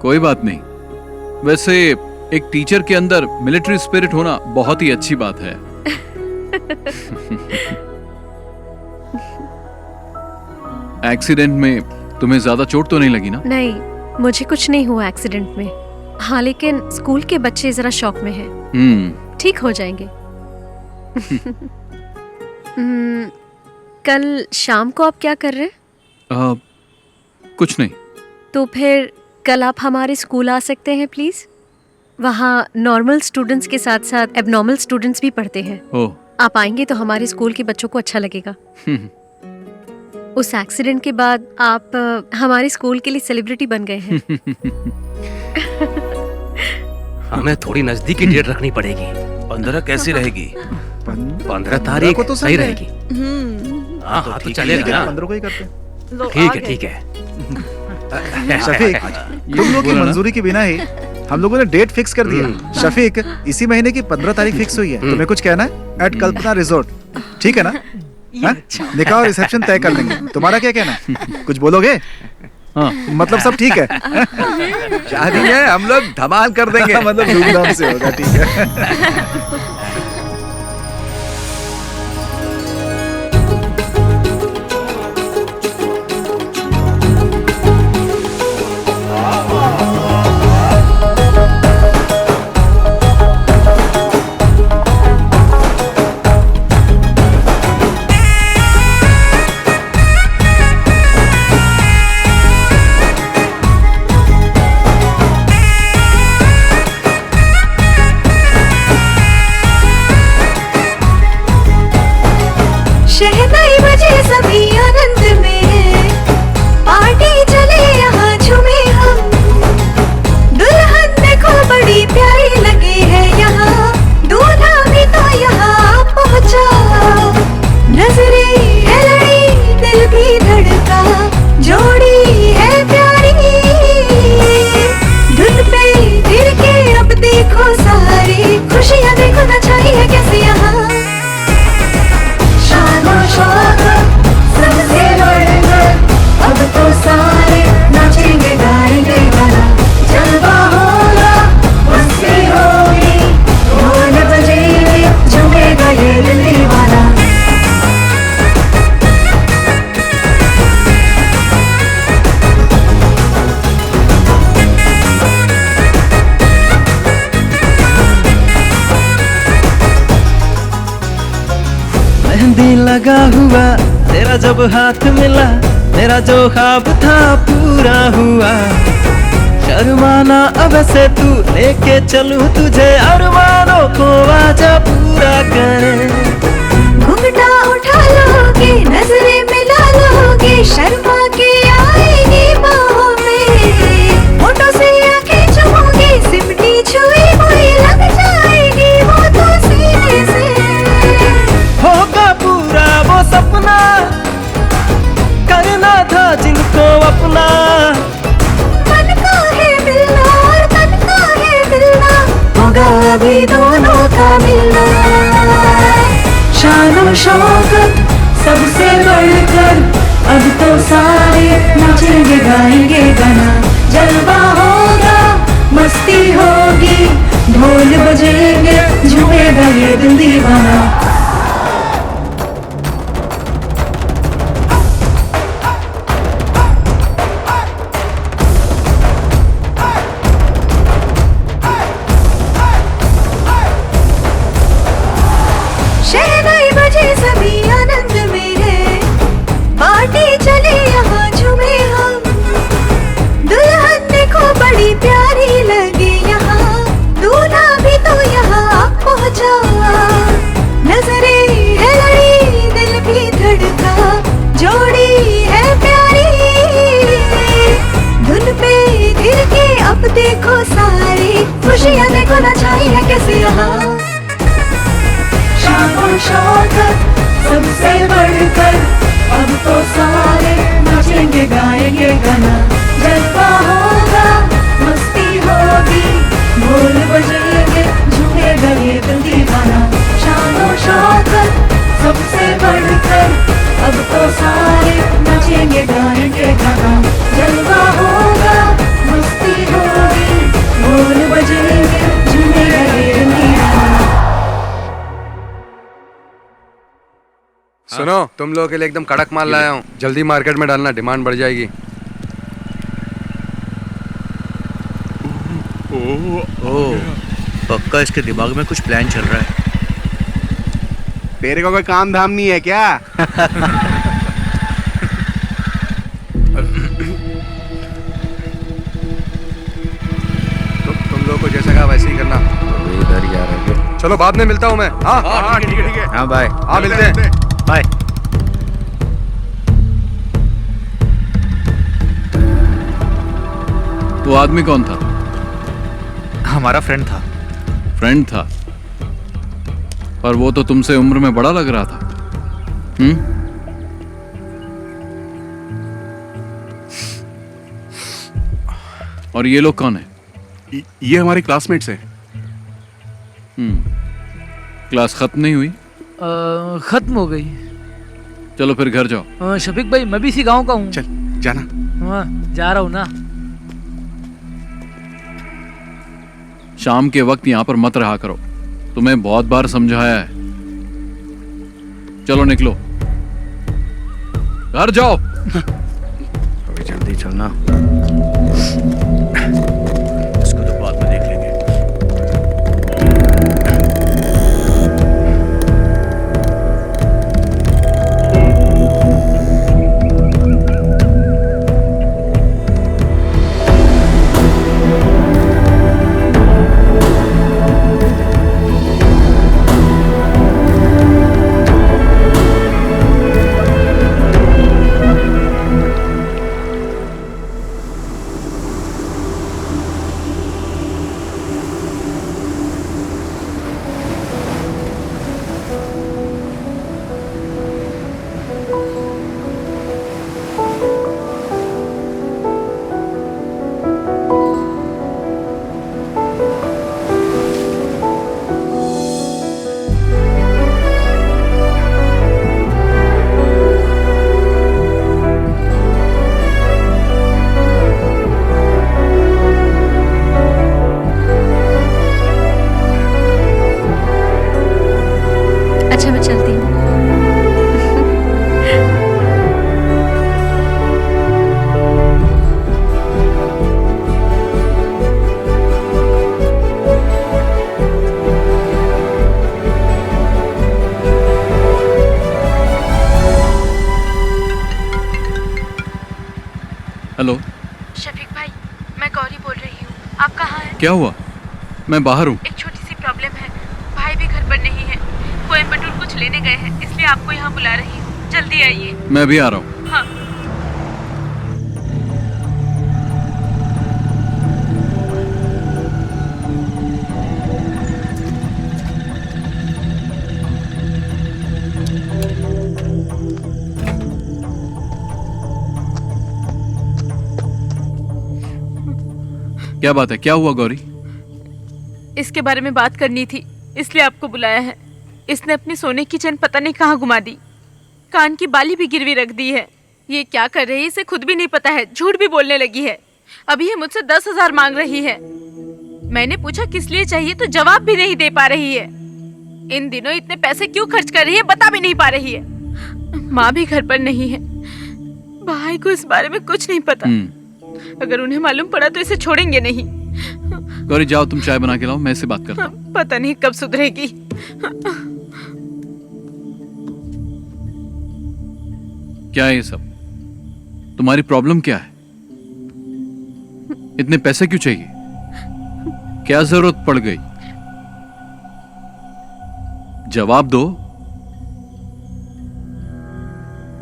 कोई बात नहीं। वैसे एक टीचर के अंदर मिलिट्री स्पिरिट होना बहुत ही अच्छी बात है। एक्सीडेंट में तुम्हें ज्यादा चोट तो नहीं लगी ना? नहीं, मुझे कुछ नहीं हुआ एक्सीडेंट में। हाँ, लेकिन स्कूल के बच्चे जरा शॉक में हैं। ठीक हो जाएंगे। कल शाम को आप क्या कर रहे हैं? कुछ नहीं। तो फिर कल आप हमारे स्कूल आ सकते हैं प्लीज? वहाँ नॉर्मल स्टूडेंट्स के साथ साथ एबनॉर्मल स्टूडेंट्स भी पढ़ते हैं। आप आएंगे तो हमारे स्कूल के बच्चों को अच्छा लगेगा। उस एक्सीडेंट के बाद आप हमारे स्कूल के लिए सेलिब्रिटी बन गए हैं। हमें थोड़ी नजदीकी डेट रखनी पड़ेगी। 15 कैसी रहेगी? 15 तारीख तो सही रहेगी। हाँ हाँ, तो चलेगा ना। 15 को ही करते हैं। ठीक है ठीक है। शफीक, तुम लोगों की मंजूरी के बिना ही हम लोगों ने डेट फिक्स कर दिया। शफीक, इसी महीने की 15 तारीख फिक्स हुई है। तुम्हें कुछ कहना है? एट कल्पना रिजॉर्ट, ठीक है ना? निकाह और रिसेप्शन तय कर लेंगे। तुम्हारा क्या कहना है? कुछ बोलोगे? हाँ, मतलब सब ठीक है। शादी में हम लोग धमाल कर देंगे। मतलब धूमधाम से होगा। ठीक है। शहनाई बजे सभी आनंद में, पार्टी चले यहाँ झूमे हम। दुल्हन देखो बड़ी प्यारी लगी है यहाँ, दूल्हा भी तो यहाँ पहुँचा। नजरें है लड़ी, दिल भी धड़का, जोड़ी है प्यारी। धुन पे गिर के अब देखो सारी खुशियाँ, देखो ना चाहिए कैसे यहाँ। सबसे बढ़कर अब तो सारे नाचेंगे गाएंगे गाना। जलवा होगा, मस्ती होगी, ढोल बजेंगे, झूमेगा ये दिल दीवाना। मेहंदी लगा हुआ तेरा जब हाथ मिला, मेरा जो ख्वाब था पूरा हुआ। शर्माना अब से तू, लेके चलूं तुझे अरमानों को आजा पूरा करे। घुंघटा उठा लोगे, नजरें मिला लोगे, शर्मा के आएगी बाहों में। होठों से आंखें चुमोगे, सिमटी छुई हुई लग जाएगी वो तो सीने से। होगा पूरा वो सपना, करना था जिनको अपना। मन का है मिलना और तन का है मिलना, होगा अभी दोनों का मिलना। शान और शौकत सबसे बढ़कर अब तो सारे नाचेंगे गाएंगे गाना। जलवा होगा, मस्ती होगी, ढोल बजेंगे, झूमेगा ये दिल दीवाना। शहनाई बजे सभी आनंद में है, देखो सारी खुशियाँ देखो ना चाहिए कैसे यहाँ शान और शौकत सबसे बढ़कर अब तो सारे नाचेंगे गाएंगे गाना जलवा होगा मस्ती होगी ढोल बजेंगे झूमेगा ये दिल दीवाना शान और शौकत सबसे बढ़कर अब तो सारे नाचेंगे गाएंगे गाना जलवा होगा मस्ती होगी ढोल बजेंगे झूमेगा ये दिल दीवाना। सुनो, तुम लोगों के लिए एकदम कड़क माल लाया हूँ, जल्दी मार्केट में डालना, डिमांड बढ़ जाएगी। पक्का इसके दिमाग में कुछ प्लान चल रहा है। तेरे को कोई काम धाम नहीं है क्या? तुम लोगों को जैसा कहा वैसे ही करना। इधर ही आ रहे हैं। चलो बाद में मिलता हूँ मैं। हाँ ठीक है। हाँ बाय। हाँ मिलते हैं। बाय। वो आदमी कौन था? हमारा फ्रेंड था। फ्रेंड था, पर वो तो तुमसे उम्र में बड़ा लग रहा था। और ये लोग कौन है? ये हमारे क्लासमेट्स हैं। क्लास खत्म नहीं हुई? खत्म हो गई। चलो फिर घर जाओ। शफीक भाई, मैं भी इसी गांव का हूँ। चल जाना। हाँ, जा रहा हूँ ना। शाम के वक्त यहाँ पर मत रहा करो, तुम्हें बहुत बार समझाया है। चलो निकलो, घर जाओ। अभी जल्दी चलना। इसको तो बाद में देख लेंगे। अच्छा मैं चलती हूँ। हेलो शफीक भाई, मैं गौरी बोल रही हूँ। आप कहाँ हैं? क्या हुआ? मैं बाहर हूँ। एक छोटी सी प्रॉब्लम है, भाई भी घर पर नहीं है, कोयम्बटूर कुछ लेने गए हैं, इसलिए आपको यहाँ बुला रही हूँ। जल्दी आइए। मैं भी आ रहा हूँ। हाँ। क्या बात है? क्या हुआ गौरी? इसके बारे में बात करनी थी, इसलिए आपको बुलाया है। इसने अपनी सोने की चेन पता नहीं कहाँ घुमा दी, कान की बाली भी गिरवी रख दी है। ये क्या कर रही है इसे खुद भी नहीं पता है, झूठ भी बोलने लगी है। अभी ये मुझसे 10,000 मांग रही है। मैंने पूछा किस लिए चाहिए तो जवाब भी नहीं दे पा रही है। इन दिनों इतने पैसे क्यों खर्च कर रही है बता भी नहीं पा रही है। माँ भी घर पर नहीं है, भाई को इस बारे में कुछ नहीं पता। अगर उन्हें मालूम पड़ा तो इसे छोड़ेंगे नहीं। गौरी जाओ, तुम चाय बना के लाओ, मैं इससे बात करता हूँ। पता नहीं कब सुधरेगी। क्या है ये सब? तुम्हारी प्रॉब्लम क्या है? इतने पैसे क्यों चाहिए? क्या जरूरत पड़ गई? जवाब दो।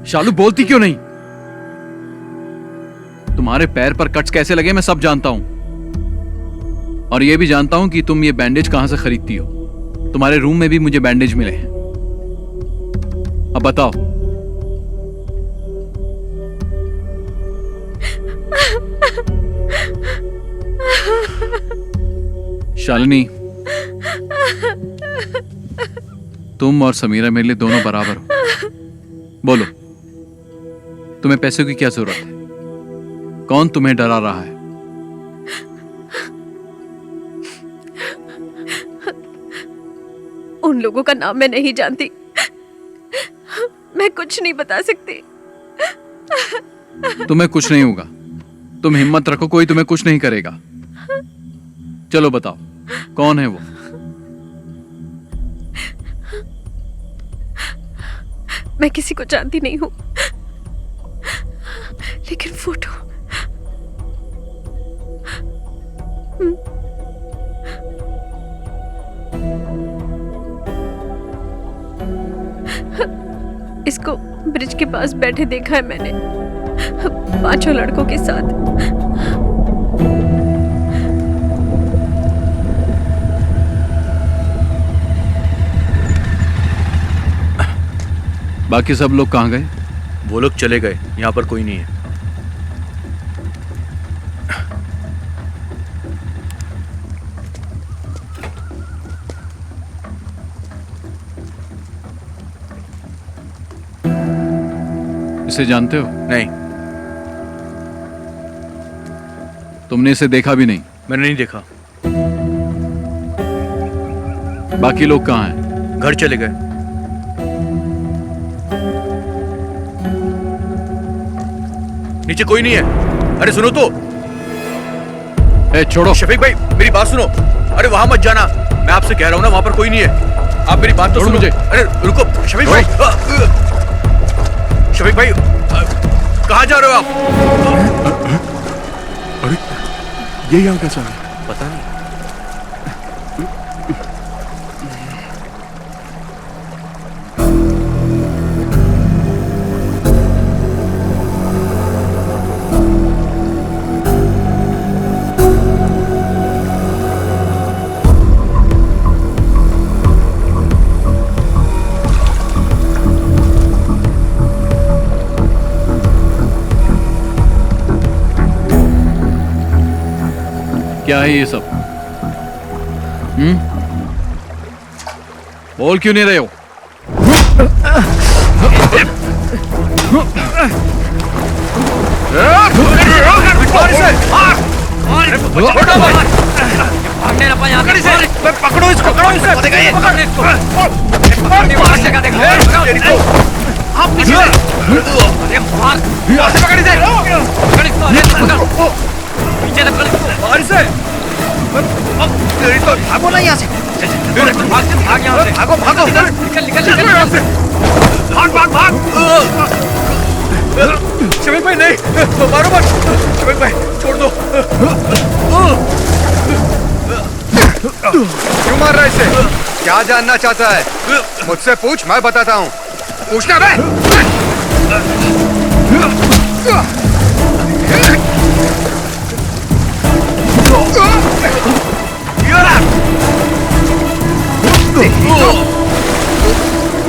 शालू बोलती क्यों नहीं? तुम्हारे पैर पर कट्स कैसे लगे मैं सब जानता हूं। और ये भी जानता हूं कि तुम ये बैंडेज कहां से खरीदती हो। तुम्हारे रूम में भी मुझे बैंडेज मिले हैं। अब बताओ। शालिनी, तुम और समीरा मेरे लिए दोनों बराबर हो। बोलो, तुम्हें पैसों की क्या जरूरत है? कौन तुम्हें डरा रहा है? उन लोगों का नाम मैं नहीं जानती, मैं कुछ नहीं बता सकती। तुम्हें कुछ नहीं होगा, तुम हिम्मत रखो, कोई तुम्हें कुछ नहीं करेगा। चलो बताओ, कौन है वो? मैं किसी को जानती नहीं हूं, लेकिन फोटो इसको ब्रिज के पास बैठे देखा है मैंने, 5 लड़कों के साथ। बाकी सब लोग कहां गए? वो लोग चले गए, यहाँ पर कोई नहीं है। इसे जानते हो? नहीं। तुमने इसे देखा भी नहीं? मैंने नहीं देखा। बाकी लोग कहां हैं? घर चले गए। नीचे कोई नहीं है। अरे सुनो तो। ए, छोड़ो। शफीक भाई मेरी बात सुनो। अरे वहां मत जाना, मैं आपसे कह रहा हूं ना, वहां पर कोई नहीं है। आप मेरी बात तो सुनो मुझे। अरे रुको शफीक भाई। शफीक भाई कहां जा रहे हो आप? अरे ये यहाँ कैसा है? पता नहीं। क्या है ये सब? बोल क्यों नहीं रहे हो? पकड़ो इसको, पकड़ो इसे। भागो ना यहाँ से। भागो भागो, निकल यहाँ से। भाग भाग भाग। शफीक भाई नहीं, मारो मत। शफीक भाई छोड़ दो। क्यों मार रहा है इसे? क्या जानना चाहता है? मुझसे पूछ, मैं बताता हूँ। पूछना बे।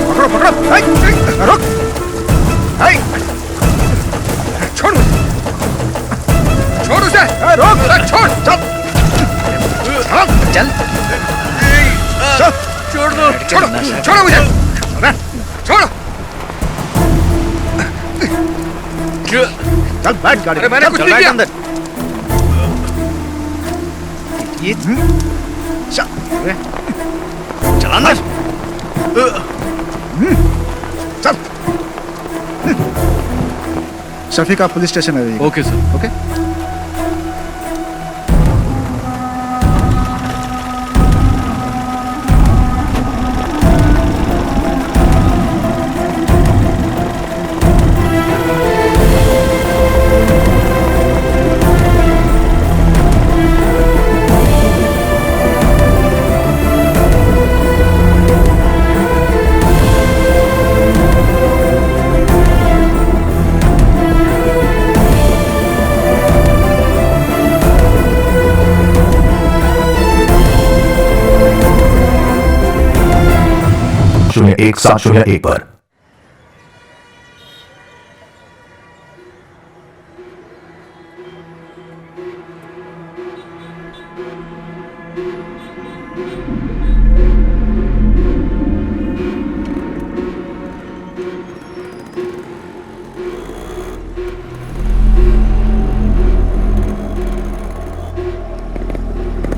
पकड़ो पकड़ो, रुक। छोड़ छोड़ उसे, रोक, छोड़, चल चल छोड़ दो, छोड़ो छोड़ो मुझे, छोड़ो। चल बैठ गाड़ी। अरे मैंने कुछ नहीं किया। अंदर ये चलाना। चल। शफीक आप पुलिस स्टेशन आ जाइए। Okay sir. ओके। 1-701 पर।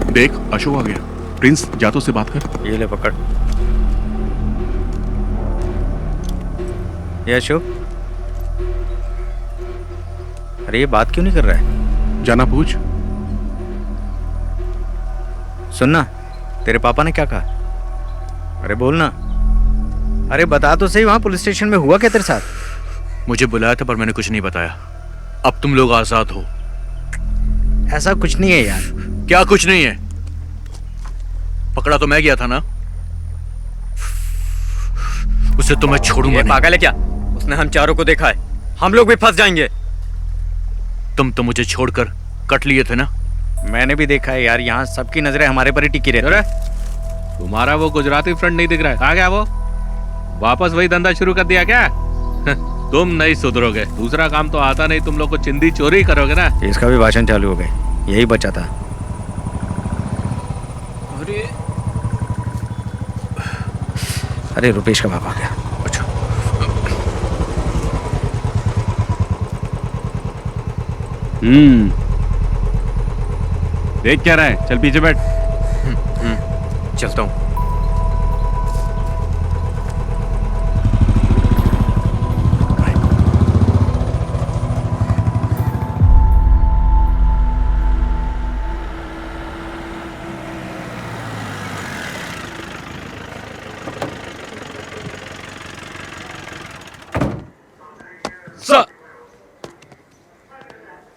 देख अशोक आ गया। प्रिंस जा तो उससे बात कर। ये ले पकड़। ये अशोक, अरे ये बात क्यों नहीं कर रहा है? जाना पूछ। सुनना, तेरे पापा ने क्या कहा? अरे बोलना। अरे बता तो सही, वहां पुलिस स्टेशन में हुआ क्या तेरे साथ? मुझे बुलाया था पर मैंने कुछ नहीं बताया। अब तुम लोग आजाद हो। ऐसा कुछ नहीं है यार। क्या कुछ नहीं है? पकड़ा तो मैं गया था ना, उसे तो मैं छोड़ूंगा नहीं। पागल है क्या? उसने हम चारों को देखा है, हम लोग भी फंस जाएंगे। तुम तो मुझे छोड़कर कट लिए थे ना। मैंने भी देखा है यार, यहाँ सबकी नजरें हमारे पर ही टिकी रहती है। तुम्हारा वो गुजराती फ्रेंड नहीं दिख रहा है? आ गया वो? वापस वही धंधा शुरू कर दिया क्या? तुम नहीं सुधरोगे। दूसरा काम तो आता नहीं, तुम लोग को चिंदी चोरी करोगे ना। इसका भी भाषण चालू हो गए, यही बचा था। अरे रुपेश का बाप आ गया। अच्छा। देख क्या रहा है? चल पीछे बैठ। चलता हूँ।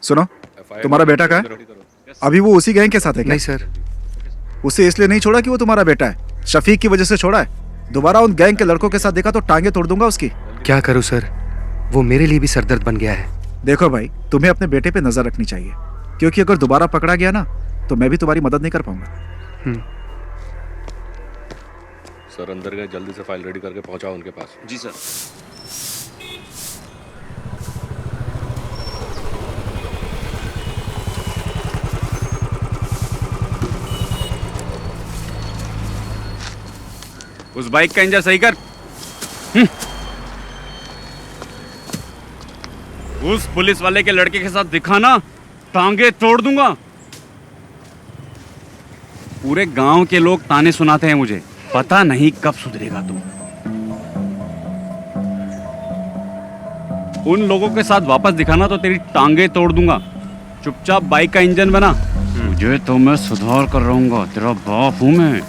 सुनो, तुम्हारा बेटा कहाँ है? अभी वो उसी गैंग के साथ है क्या? नहीं सर। उसे इसलिए नहीं छोड़ा कि वो तुम्हारा बेटा है, शफीक की वजह से छोड़ा है। दोबारा उन गैंग के लड़कों के साथ देखा तो टांगे तोड़ दूंगा उसकी। क्या करूं सर, वो मेरे लिए भी सरदर्द बन गया है। देखो भाई, तुम्हें अपने बेटे पे नजर रखनी चाहिए, क्योंकि अगर दोबारा पकड़ा गया ना तो मैं भी तुम्हारी मदद नहीं कर पाऊंगा। सर अंदर गए, जल्दी से फाइल रेडी करके पहुंचाओ उनके पास। जी सर। उस बाइक का इंजन सही कर। उस पुलिस वाले के लड़के के साथ दिखाना, टांगे तोड़ दूंगा। पूरे गांव के लोग ताने सुनाते हैं मुझे, पता नहीं कब सुधरेगा तू। उन लोगों के साथ वापस दिखाना तो तेरी टांगे तोड़ दूंगा। चुपचाप बाइक का इंजन बना। मुझे तो मैं सुधार कर रहूंगा, तेरा बाप हूं मैं।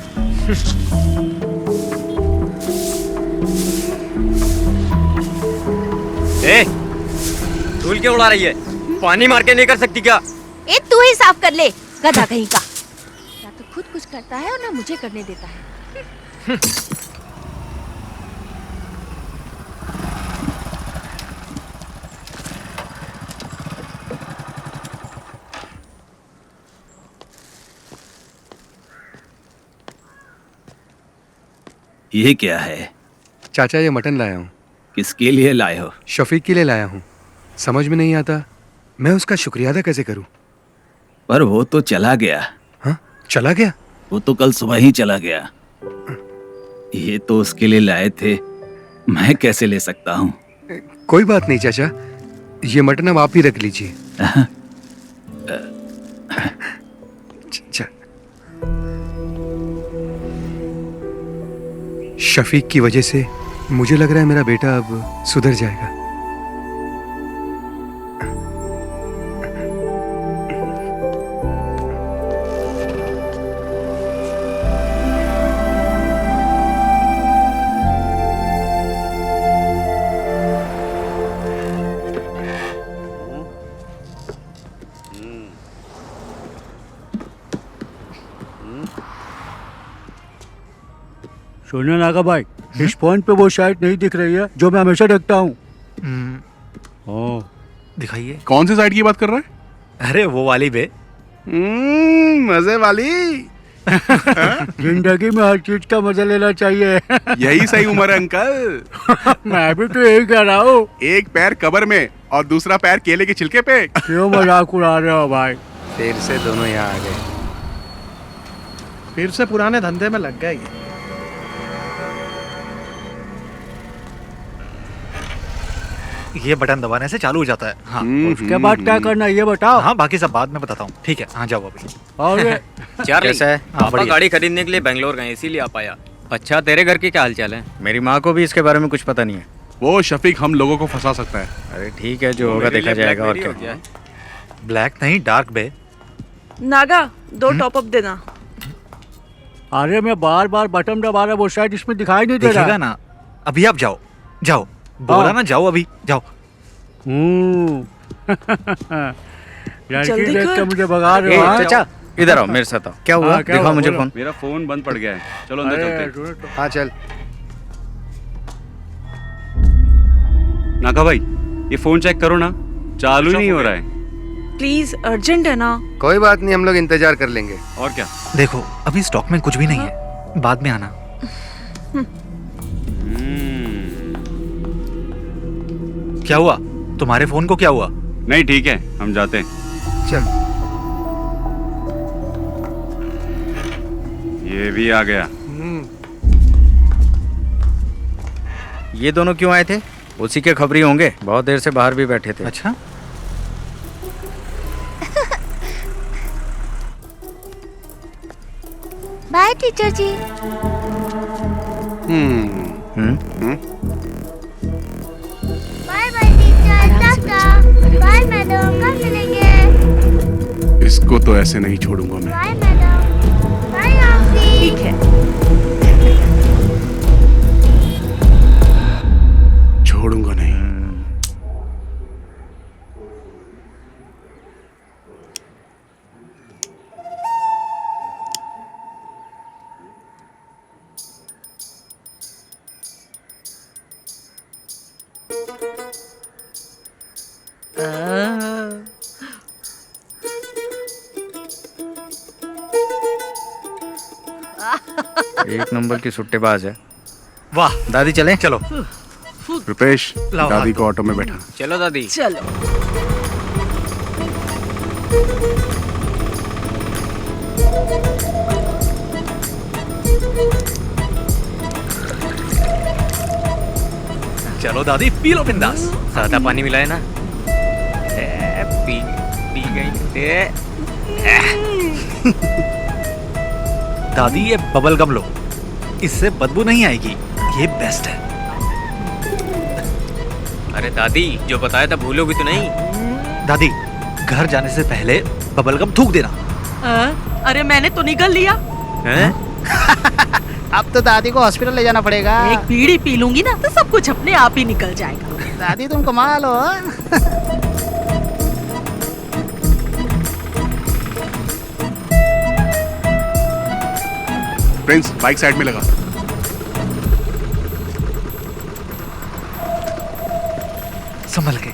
ए, धूल क्यों उड़ा रही है? पानी मार के नहीं कर सकती क्या? ए तू ही साफ कर ले, गधा कहीं का। ना तो खुद कुछ करता है और ना मुझे करने देता है। ये क्या है? चाचा ये मटन लाया हूँ। किसके लिए लाए हो? शफीक के लिए लाया हूँ। समझ में नहीं आता मैं उसका शुक्रिया अदा कैसे करूँ। पर वो तो चला गया। हाँ, चला गया? वो तो कल सुबह ही चला गया। ये तो उसके लिए लाए थे, मैं कैसे ले सकता हूँ? कोई बात नहीं चाचा, ये मटन अब आप ही रख लीजिए। शफीक की वजह से मुझे लग रहा है मेरा बेटा अब सुधर जाएगा। सुनिए नागा भाई, इस पॉइंट पे वो शायद नहीं दिख रही है जो मैं हमेशा देखता हूँ। दिखाइए। कौन सी साइड की बात कर रहा है? अरे वो वाली बे। मजे वाली। जिंदगी में हर चीज का मजा लेना चाहिए। यही सही उम्र है अंकल। मैं भी तो यही कह रहा हूँ। एक पैर कब्र में और दूसरा पैर केले के छिलके पे। क्यों मजाक उड़ा रहे हो भाई? फिर से दोनों यहाँ आ गए। फिर से पुराने धंधे में लग गए। ये बटन दबाने से चालू हो जाता है। हाँ। उसके बाद क्या करना है ये बताओ। हाँ बाकी सब बाद में बताता हूँ। ठीक है, हाँ जाओ अभी। चार्ली, कैसा है? पापा बढ़िया। गाड़ी खरीदने के लिए बेंगलोर गए, इसीलिए आ पाया। अच्छा, तेरे घर की क्या हालचाल है? मेरी माँ को भी इसके बारे में कुछ पता नहीं है। वो शफीक हम लोगों को फंसा सकता है। अरे ठीक है, जो होगा देखा जाएगा। और क्या? ब्लैक नहीं, डार्क बे। नागा 2 टॉप अप देना। अरे मैं बार बार बटन दबा रहा, वो शायद इसमें दिखाई नहीं दे रहा। दिखेगा ना। अभी आप जाओ, जाओ। बोला ना जाओ, अभी जाओ। लड़की देख के मुझे भगा रहे हो। चाचा इधर आओ, मेरे साथ आओ। क्या हुआ? दिखाओ मुझे फोन। मेरा फोन बंद पड़ गया है, चलो अंदर चलते हैं। हाँ चल। नागा भाई, ये फोन चेक करो ना, चालू ही नहीं हो रहा है। प्लीज, अर्जेंट है ना। कोई बात नहीं, हम लोग इंतजार कर लेंगे। और क्या? देखो अभी स्टॉक में कुछ भी नहीं है, बाद में आना। क्या हुआ? तुम्हारे फोन को क्या हुआ? नहीं ठीक है, हम जाते हैं। चल। ये भी आ गया। ये दोनों क्यों आए थे? उसी के खबरी होंगे, बहुत देर से बाहर भी बैठे थे। अच्छा। Bye teacher ji. Bye bye teacher, टाटा। बाय मैडम, कल मिलेंगे। इसको तो ऐसे नहीं छोड़ूंगा मैं। Bye madam. Bye aunty. ठीक है, छोड़ूंगा नहीं। एक नंबर की सुट्टेबाज है। वाह। दादी चलें? चलो। रुपेश, लाओ दादी हाथ। को ऑटो में बैठा। चलो दादी। चलो। चलो दादी, पी लो बिंदास। सादा पानी मिलाए ना। पी गई। दादी ये बबल गम लो, इससे बदबू नहीं आएगी, ये बेस्ट है। अरे दादी, जो बताया था भूलोगी तो नहीं? दादी, घर जाने से पहले बबल गम थूक देना। अरे मैंने तो निगल लिया। अब तो दादी को हॉस्पिटल ले जाना पड़ेगा। एक बीड़ी पी लूंगी ना तो सब कुछ अपने आप ही निकल जाएगा। दादी तुम कमाल हो। प्रिंस, बाइक साइड में लगा। संभल के।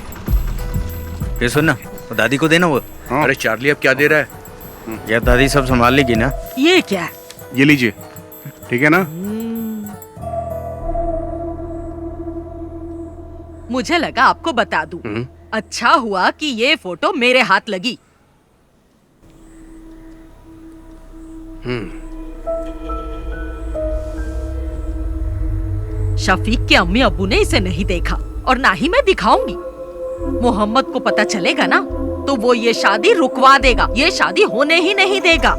ये सुन ना, वो दादी को देना वो। अरे चार्ली, अब क्या दे रहा है? यार दादी सब संभाल लेगी ना। ये क्या है? ये लीजिए, ठीक है ना? मुझे लगा आपको बता दूं। अच्छा हुआ कि ये फोटो मेरे हाथ लगी। शफीक के अम्मी अब्बू ने इसे नहीं देखा और ना ही मैं दिखाऊंगी। मोहम्मद को पता चलेगा ना तो वो ये शादी रुकवा देगा, ये शादी होने ही नहीं देगा।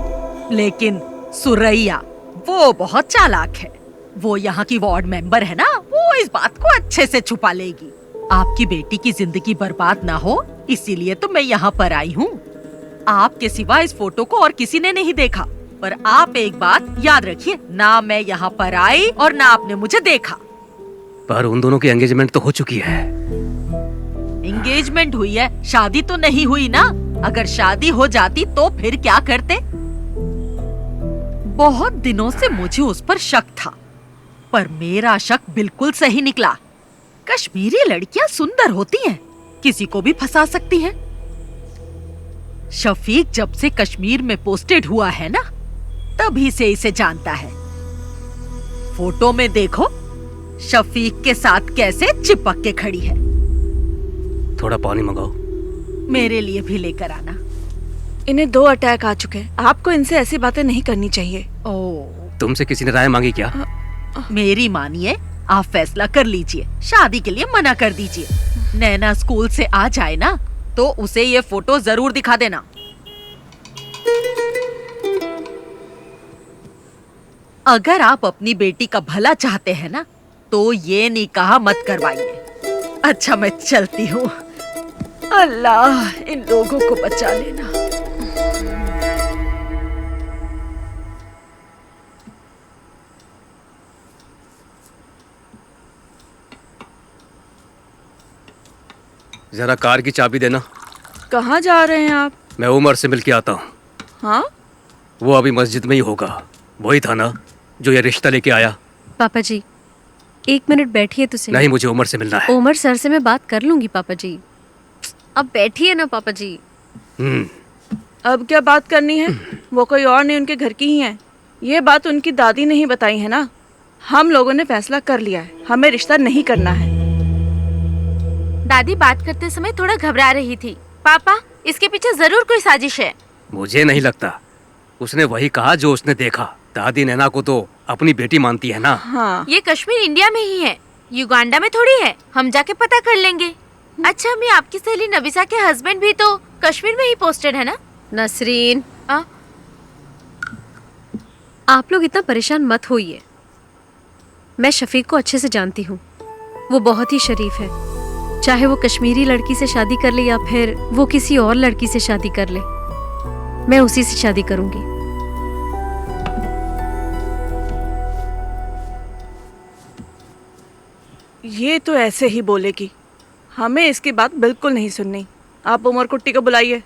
लेकिन सुरैया वो बहुत चालाक है। वो यहाँ की वार्ड मेंबर है ना, वो इस बात को अच्छे से छुपा लेगी। आपकी बेटी की जिंदगी बर्बाद ना हो इसीलिए तो मैं यहाँ पर आई हूँ। आपके सिवा इस फोटो को और किसी ने नहीं देखा। पर आप एक बात याद रखिए, ना मैं यहाँ पर आई और ना आपने मुझे देखा। पर उन दोनों की एंगेजमेंट तो हो चुकी है। एंगेजमेंट हुई है, शादी तो नहीं हुई ना। अगर शादी हो जाती तो फिर क्या करते? बहुत दिनों से मुझे उस पर शक था, पर मेरा शक बिल्कुल सही निकला। कश्मीरी लड़कियां सुंदर होती हैं, किसी को भी फंसा सकती हैं। शफीक जब से कश्मीर में पोस्टेड हुआ है ना, तभी से इसे जानता है। फोटो में देखो शफीक के साथ कैसे चिपक के खड़ी है। थोड़ा पानी मंगाओ। मेरे लिए भी लेकर आना। इन्हें 2 अटैक आ चुके हैं। आपको इनसे ऐसी बातें नहीं करनी चाहिए। तुमसे किसी ने राय मांगी क्या? मेरी मानिए, आप फैसला कर लीजिए। शादी के लिए मना कर दीजिए। नैना स्कूल से आ जाए ना तो उसे ये फोटो जरूर दिखा देना। अगर आप अपनी बेटी का भला चाहते हैं ना तो ये निकाह मत करवाइए। अच्छा मैं चलती हूँ। अल्लाह इन लोगों को बचा लेना। जरा कार की चाबी देना। कहाँ जा रहे हैं आप? मैं उमर से मिल के आता हूँ। हाँ? वो अभी मस्जिद में ही होगा। वही था ना जो ये रिश्ता लेके आया। पापा जी 1 मिनट बैठिए तो सही। नहीं, मुझे उमर से मिलना है। उमर सर से मैं बात कर लूंगी पापा जी। अब बैठिए ना पापा जी। अब क्या बात करनी है? वो कोई और नहीं, उनके घर की ही है। ये बात उनकी दादी ने ही बताई है ना। हम लोगों ने फैसला कर लिया है, हमें रिश्ता नहीं करना है। दादी बात करते समय थोड़ा घबरा रही थी। पापा इसके पीछे जरूर कोई साजिश है। मुझे नहीं लगता। उसने वही कहा जो उसने देखा। दादी नैना को तो अपनी बेटी मानती है ना। हाँ। ये कश्मीर इंडिया में ही है, युगांडा में थोड़ी है। हम जाके पता कर लेंगे। अच्छा मैं आपकी सहेली नबिसा के हस्बैंड भी तो कश्मीर में ही पोस्टेड है ना? नसरीन आप लोग इतना परेशान मत होइए। मैं शफीक को अच्छे से जानती हूँ। वो बहुत ही शरीफ है। चाहे वो कश्मीरी लड़की से शादी कर ले या फिर वो किसी और लड़की से शादी कर ले, मैं उसी से शादी करूंगी। ये तो ऐसे ही बोलेगी। हमें इसकी बात बिल्कुल नहीं सुननी। आप उमर कुट्टी को बुलाइए।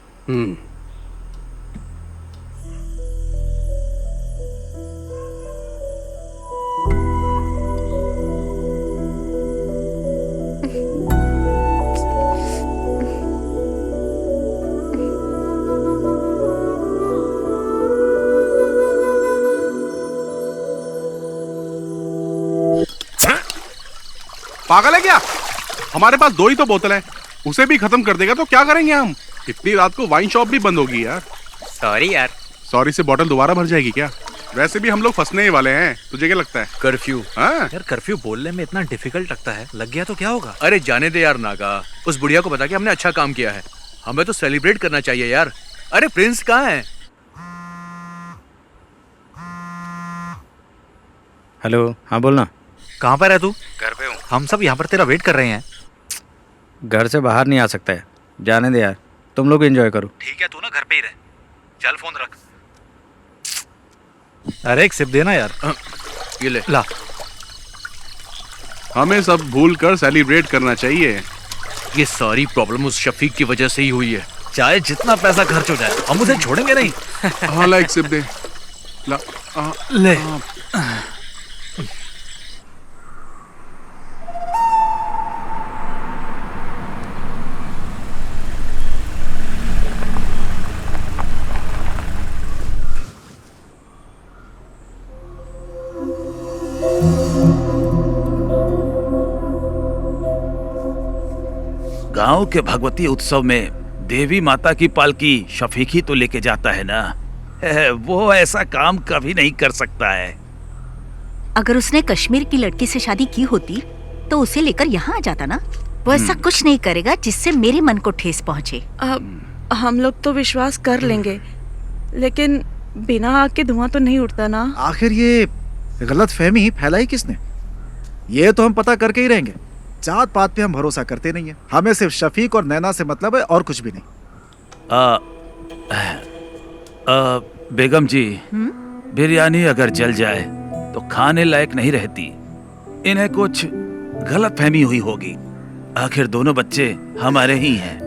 पागल है क्या? हमारे पास 2 ही तो बोतल है, उसे भी खत्म कर देगा तो क्या करेंगे हम? इतनी रात को वाइन शॉप भी बंद होगी यार। सॉरी यार। सॉरी से बोतल दोबारा भर जाएगी क्या? वैसे भी हम लोग फंसने ही वाले हैं। तुझे क्या लगता है? कर्फ्यू। हाँ यार कर्फ्यू बोलने में इतना डिफिकल्ट लगता है। लग गया तो क्या होगा? अरे जाने दे यार नागा। उस बुढ़िया को बता के हमने अच्छा काम किया है। हमें तो सेलिब्रेट करना चाहिए यार। अरे प्रिंस कहाँ है? हेलो, हाँ बोलना। कहाँ पर है तू? घर पे हूँ। हम सब यहाँ पर तेरा वेट कर रहे हैं। घर से बाहर नहीं आ सकता है। जाने दे यार, तुम लोग एंजॉय करो। ठीक है, तू ना घर पे ही रह। चल फोन रख। अरे एक सिप देना यार। ये ले। ला। हमें सब भूल कर सेलिब्रेट करना चाहिए। ये सारी प्रॉब्लम उस शफीक की वजह से ही हुई है। चाहे जितना पैसा खर्च हो जाए हम उसे छोड़ेंगे नहीं। हाँ ला एक सिप दे। ला। ले। गांव के भगवती उत्सव में देवी माता की पालकी शफीक ही तो लेके जाता है ना। वो ऐसा काम कभी नहीं कर सकता है। अगर उसने कश्मीर की लड़की से शादी की होती तो उसे लेकर यहाँ आ जाता ना। वो ऐसा कुछ नहीं करेगा जिससे मेरे मन को ठेस पहुँचे। हम लोग तो विश्वास कर लेंगे, लेकिन बिना आग के धुआं तो नहीं उठता ना। आखिर ये गलत फहमी फैलाई किसने? ये तो हम पता करके ही रहेंगे। जात पात पे हम भरोसा करते नहीं है। हमें सिर्फ शफीक और नैना से मतलब है और कुछ भी नहीं। बेगम जी, बिरयानी अगर जल जाए तो खाने लायक नहीं रहती। इन्हें कुछ गलत फहमी हुई होगी। आखिर दोनों बच्चे हमारे ही हैं।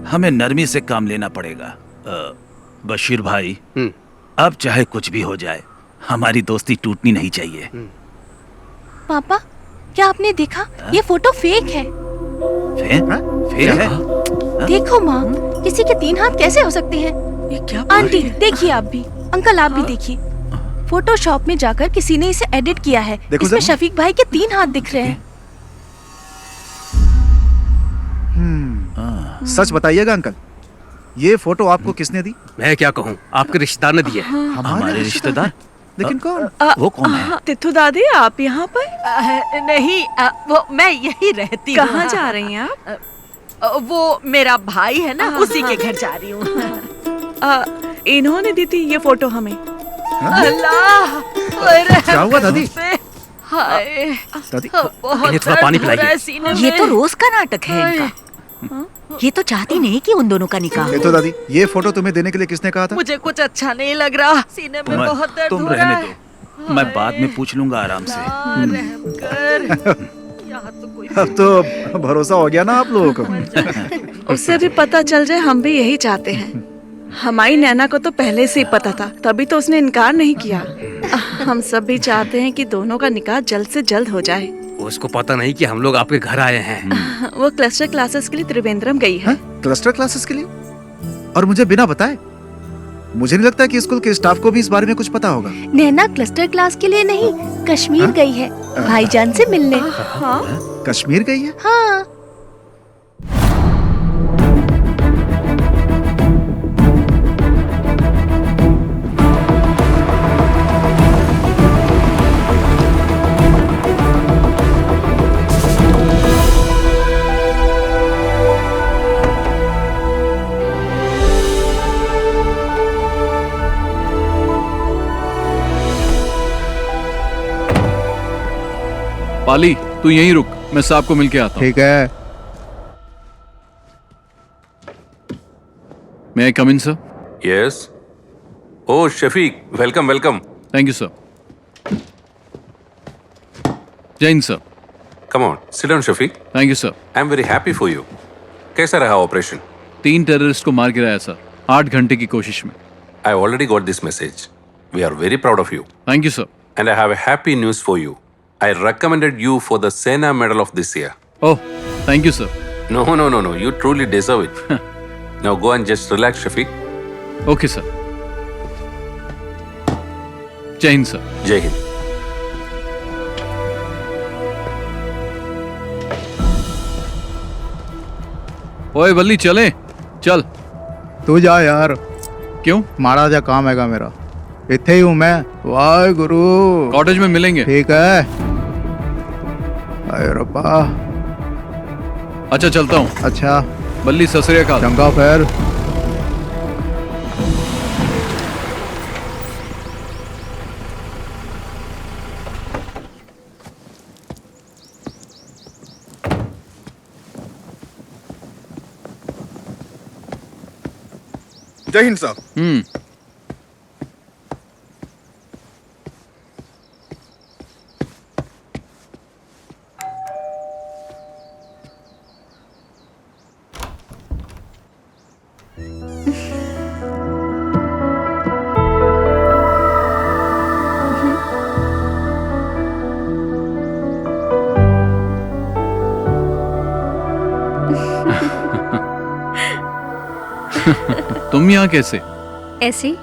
हमें नरमी से काम लेना पड़ेगा। बशीर भाई, अब चाहे कुछ भी हो जाए हमारी दोस्ती टूटनी नहीं चाहिए। पापा, क्या आपने देखा? ये फोटो फेक है। फेक है? देखो माँ, किसी के 3 हाथ कैसे हो सकते हैं? ये क्या? आंटी देखिए, आप भी। अंकल आप भी देखिए। फोटोशॉप में जाकर किसी ने इसे एडिट किया है। देखो इसमें जरा। शफीक भाई के 3 हाथ दिख रहे हैं। सच बताइएगा अंकल, ये फोटो आपको किसने दी? मैं क्या कहूँ, आपके रिश्तेदार ने दी है। हमारे रिश्तेदार? लेकिन कौन? वो कौन है? तिथु दादी, आप यहाँ पर? नहीं, वो मैं यही रहती हूँ। कहाँ जा रही हैं आप? वो मेरा भाई है ना, उसी के घर जा रही हूँ। इन्होंने दी थी ये फोटो हमें। अल्लाह, क्या हुआ दादी? हाय, दादी, बहुत इन्हें थोड़ा पानी पिलाइए। दर्द हो रहा है सीने ये में। तो रोज का नाटक है इनका। ये तो चाहती नहीं कि उन दोनों का निकाह ये हो। तो दादी, ये फोटो तुम्हें देने के लिए किसने कहा था? मुझे कुछ अच्छा नहीं लग रहा, सीने में बहुत दर्द तुम हो रहा रहने है। दो, मैं बाद में पूछ लूंगा आराम से। रहम कर। यहाँ तो कोई अब तो भरोसा हो गया ना आप लोगों को। उससे भी पता चल जाए, हम भी यही चाहते हैं। हमारी नैना को तो पहले से ही पता था, तभी तो उसने इनकार नहीं किया। हम सब भी चाहते हैं कि दोनों का निकाह जल्द से जल्द हो जाए। उसको पता नहीं कि हम लोग आपके घर आए हैं। वो क्लस्टर क्लासेस के लिए त्रिवेंद्रम गई है। क्लस्टर क्लासेस के लिए? और मुझे बिना बताए? मुझे नहीं लगता कि स्कूल के स्टाफ को भी इस बारे में कुछ पता होगा। नैना क्लस्टर क्लास के लिए नहीं, कश्मीर गई है भाईजान से मिलने। कश्मीर गई है? हाँ। पाली, तू यहीं रुक, मैं साहब को मिलके आता हूँ। ठीक है। May I come in, sir? Yes. Oh, Shafiq, welcome, welcome. Thank you, sir. Jain, sir. Come on, sit down, Shafiq. Thank you, sir. I'm very happy for you. कैसा रहा ऑपरेशन? 3 टेररिस्ट को मार गिराया सर, 8 घंटे की कोशिश में। I already got this message. We are very proud of you. Thank you, sir. And I have a happy news for you. I recommended you for the Sena Medal of this year. Oh, thank you, sir. No. You truly deserve it. Now go and just relax, Shafiq. Okay, sir. Jai Hind, sir. Jai Hind. ओए बल्ली, चले चल। तू जा यार। क्यों? माड़ा जा काम हैगा मेरा, इत्थे ही हूँ मैं। वाहे गुरु। कॉटेज में मिलेंगे। ठीक है। अरे रब्बा। अच्छा चलता हूँ। अच्छा। बल्ली, सत श्री अकाल। चंगा फिर। जय हिंद साहब। तुम यहाँ कैसे? ऐसे ही।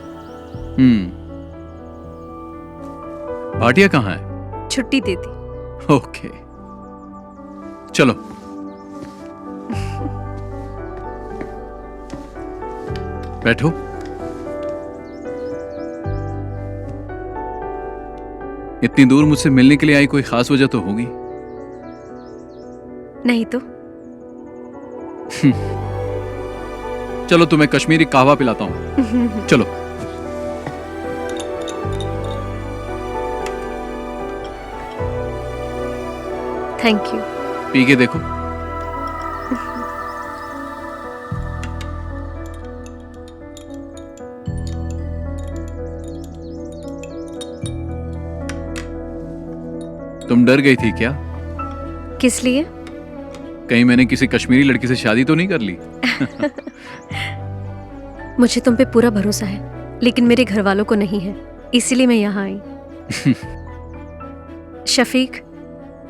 भाटिया कहाँ है? छुट्टी दे दी। ओके, चलो। बैठो। इतनी दूर मुझसे मिलने के लिए आई, कोई खास वजह तो होगी? नहीं तो। चलो, तुम्हें कश्मीरी कहवा पिलाता हूँ। चलो। Thank you. पी के देखो। तुम डर गई थी क्या? किस लिए? कहीं मैंने किसी कश्मीरी लड़की से शादी तो नहीं कर ली? मुझे तुम पे पूरा भरोसा है, लेकिन मेरे घर वालों को नहीं है, इसीलिए मैं यहाँ आई। शफीक,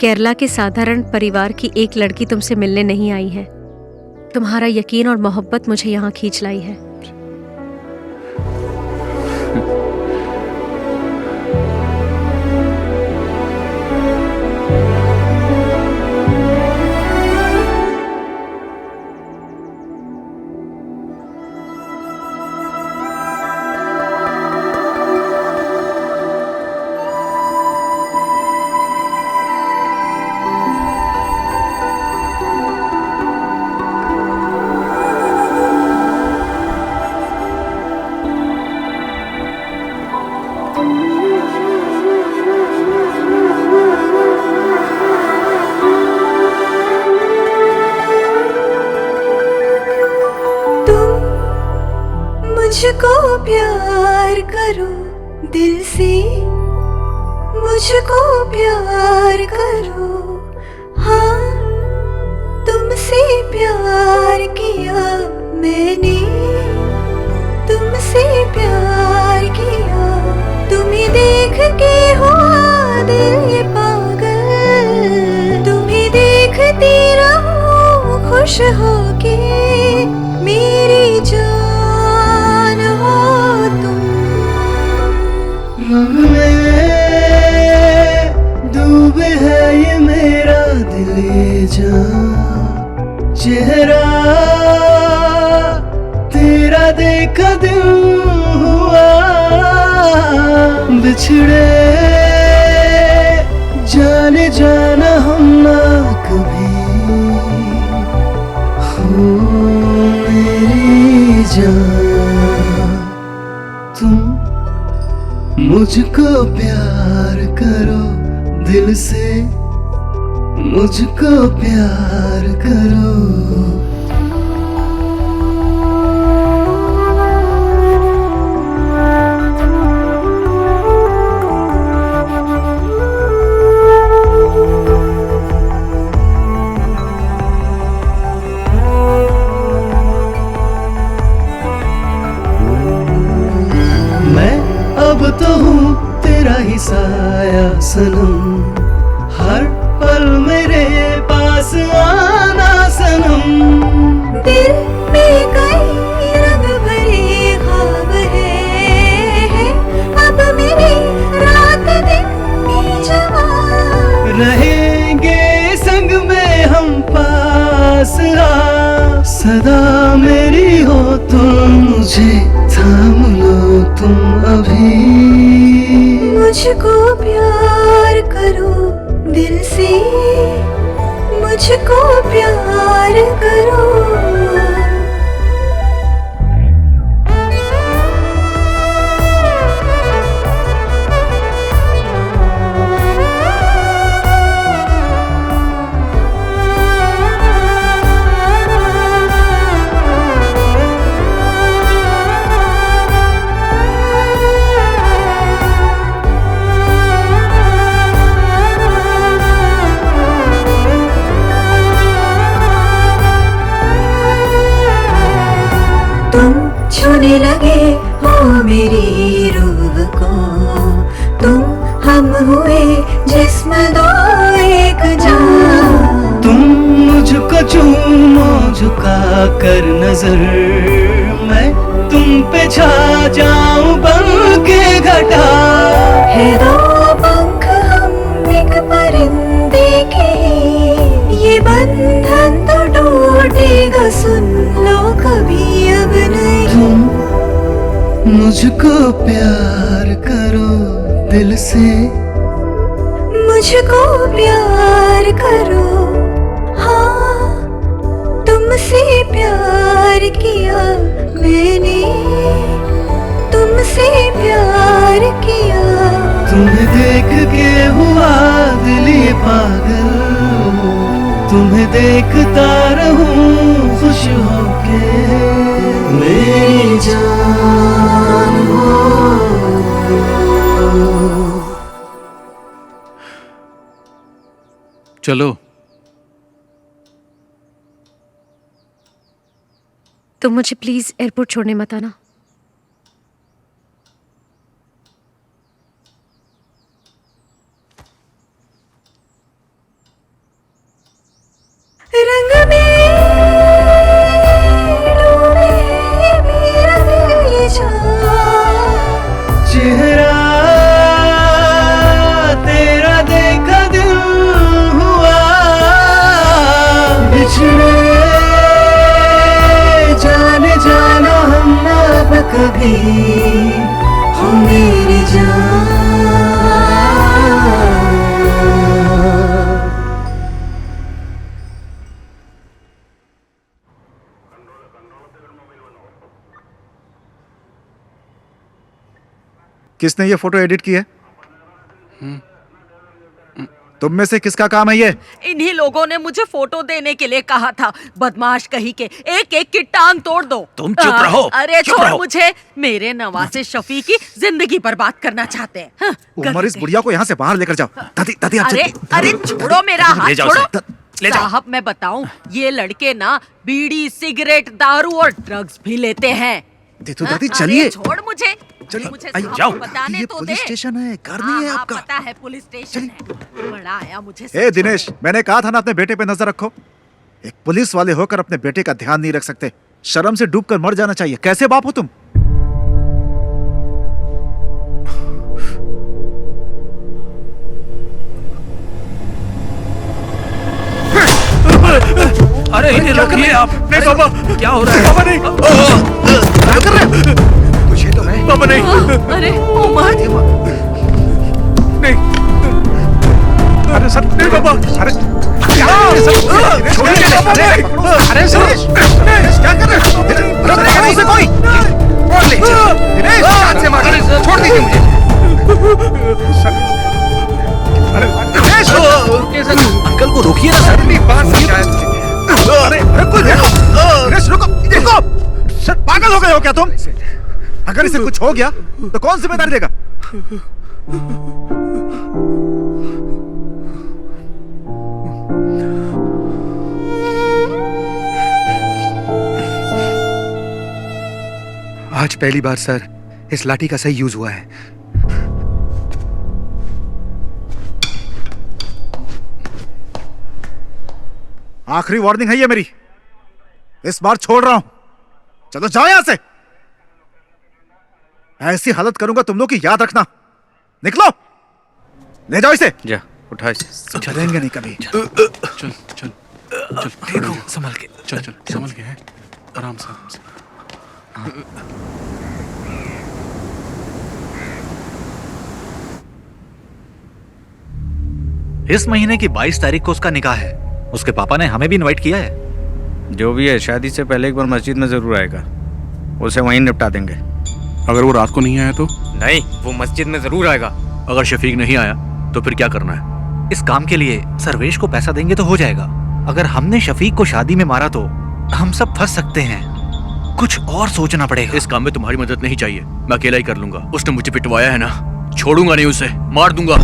केरला के साधारण परिवार की एक लड़की तुमसे मिलने नहीं आई है। तुम्हारा यकीन और मोहब्बत मुझे यहाँ खींच लाई है। मुझको प्यार करो दिल से, मुझको प्यार करो, हाँ तुमसे प्यार किया मैंने, तुमसे प्यार किया, तुम्हें देख के हुआ दिल ये पागल, तुम्हें देखती रहूं खुश होके, मेरी जान हो तुम। रंग में डूबे है ये मेरा दिल ये जान, चेहरा तेरा देखा दिल हुआ, बिछड़े जाने जाना हम ना कभी, हो मेरी जान। तुम मुझको प्यार करो दिल से, मुझको प्यार करो। अब तो हूँ तेरा ही साया सनम, हर पल मेरे पास आना सनम। दिल में कई रंग भरे ख्वाब है, अब मेरी रात दिन भी जवान, रहेंगे संग में हम पास आ, सदा मेरी हो तुम, मुझे थाम लो तुम अभी। मुझको प्यार करो दिल से, मुझको प्यार करो। तुम छूने लगे हो मेरी रूह को, तुम हम हुए जिस्म दो एक जान। तुम मुझको चूमो झुका कर नजर, मैं तुम पे छा जाऊं बन के घटा। है दो पंख हम एक परिंदे के, ये बंधन तो टूटेगा सुन लो कभी अब नहीं। तुम मुझको प्यार करो दिल से, मुझको प्यार करो, हाँ तुमसे प्यार किया मैंने, तुमसे प्यार किया। तुम्हें देख के हुआ दिल ये पागल, तुम्हें देखता रहूं खुश होके, मेरी जान हो। चलो। तुम मुझे प्लीज एयरपोर्ट छोड़ने मत आना। रंग में डूबे मेरा दिल ये जान, चेहरा तेरा देखा दिल हुआ, बिछड़े जाने जाना हम अब कभी, हो मेरी जान। किसने ये फोटो एडिट की है? तुम में से किसका काम है ये? इन्हीं लोगों ने मुझे फोटो देने के लिए कहा था। बदमाश कहीं के, एक एक की टांग तोड़ दो। तुम चुप रहो। अरे चुप छोड़ रहो। मुझे, मेरे नवासे शफी की जिंदगी बर्बाद करना चाहते हैं। हाँ, उमर, इस बुढ़िया को यहाँ से बाहर लेकर जाओ। दादी दादी आप अरे अरे छोड़ो मेरा हाथ, ले जाओ छोड़ो। उसे। ले जाओ। साहब मैं बताऊं, ये लड़के ना बीड़ी, सिगरेट, दारू और ड्रग्स भी लेते हैं। तो दादी हाँ, चलिए। अरे छोड़ मुझे, मुझे साहब जाओ। को बताने ये तो पुलिस दे। स्टेशन है, घर नहीं है हाँ, आपका। पता है पुलिस स्टेशन है। बड़ा आया मुझे। ए दिनेश, मैंने कहा था ना अपने बेटे पे नजर रखो। एक पुलिस वाले होकर अपने बेटे का ध्यान नहीं रख सकते। शर्म से डूबकर मर जाना चाहिए। कैसे बाप हो तुम? अरे इन्हें रोकिए आप। नहीं पापा, क्या हो रहा है? पापा नहीं। क्या कर रहे हो? पूछिए तो मैं। पापा नहीं। अरे उमर, नहीं। अरे सर, नहीं पापा। अरे छोड़िए पापा नहीं। अरे दिनेश, क्या कर रहे हो? रोकने उसे कोई। दिनेश, हाथ से मार। छोड़ दीजिए मुझे। दिनेश, अंकल को रोकिए ना सर। अरे कोई देखो। दिनेश रुको, रुको। सर पागल हो गए हो क्या तुम? अगर इसे कुछ हो गया तो कौन जिम्मेदारी लेगा? आज पहली बार सर इस लाठी का सही यूज हुआ है। आखिरी वार्निंग है ये मेरी। इस बार छोड़ रहा हूं। चलो जाओ यहां से। ऐसी हालत करूंगा तुम लोग की, याद रखना। निकलो, ले जाओ इसे। जा उठा इसे। चलेंगे नहीं कभी। चल चल चल देखो संभल के। चल चल संभल के है, आराम से आराम से। इस महीने की 22 तारीख को उसका निकाह है। उसके पापा ने हमें भी इनवाइट किया है। जो भी है, शादी से पहले एक बार मस्जिद में जरूर आएगा। उसे वहीं निपटा देंगे। अगर वो रात को नहीं आया तो? नहीं, वो मस्जिद में जरूर आएगा। अगर शफीक नहीं आया तो फिर क्या करना है? इस काम के लिए सर्वेश को पैसा देंगे तो हो जाएगा। अगर हमने शफीक को शादी में मारा तो हम सब फंस सकते हैं। कुछ और सोचना पड़ेगा। इस काम में तुम्हारी मदद नहीं चाहिए, मैं अकेला ही कर लूंगा। उसने मुझे पिटवाया है ना, छोड़ूंगा नहीं उसे, मार दूंगा।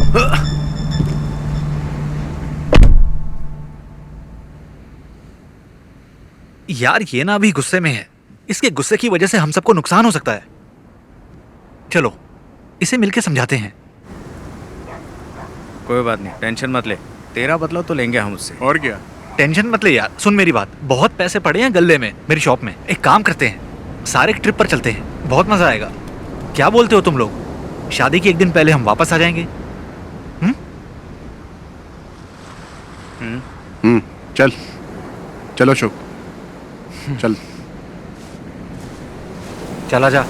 यार ये ना अभी गुस्से में है। इसके गुस्से की वजह से हम सबको नुकसान हो सकता है। चलो इसे मिलके समझाते हैं। कोई बात नहीं, टेंशन मत ले। तेरा बदला तो लेंगे हम उससे। और क्या? टेंशन मत ले यार। सुन मेरी बात, बहुत पैसे पड़े हैं गल्ले में मेरी शॉप में। एक काम करते हैं, सारे ट्रिप पर चलते हैं, बहुत मजा आएगा। क्या बोलते हो तुम लोग? शादी के एक दिन पहले हम वापस आ जाएंगे। चल चलो शुभ, चल। चला जा।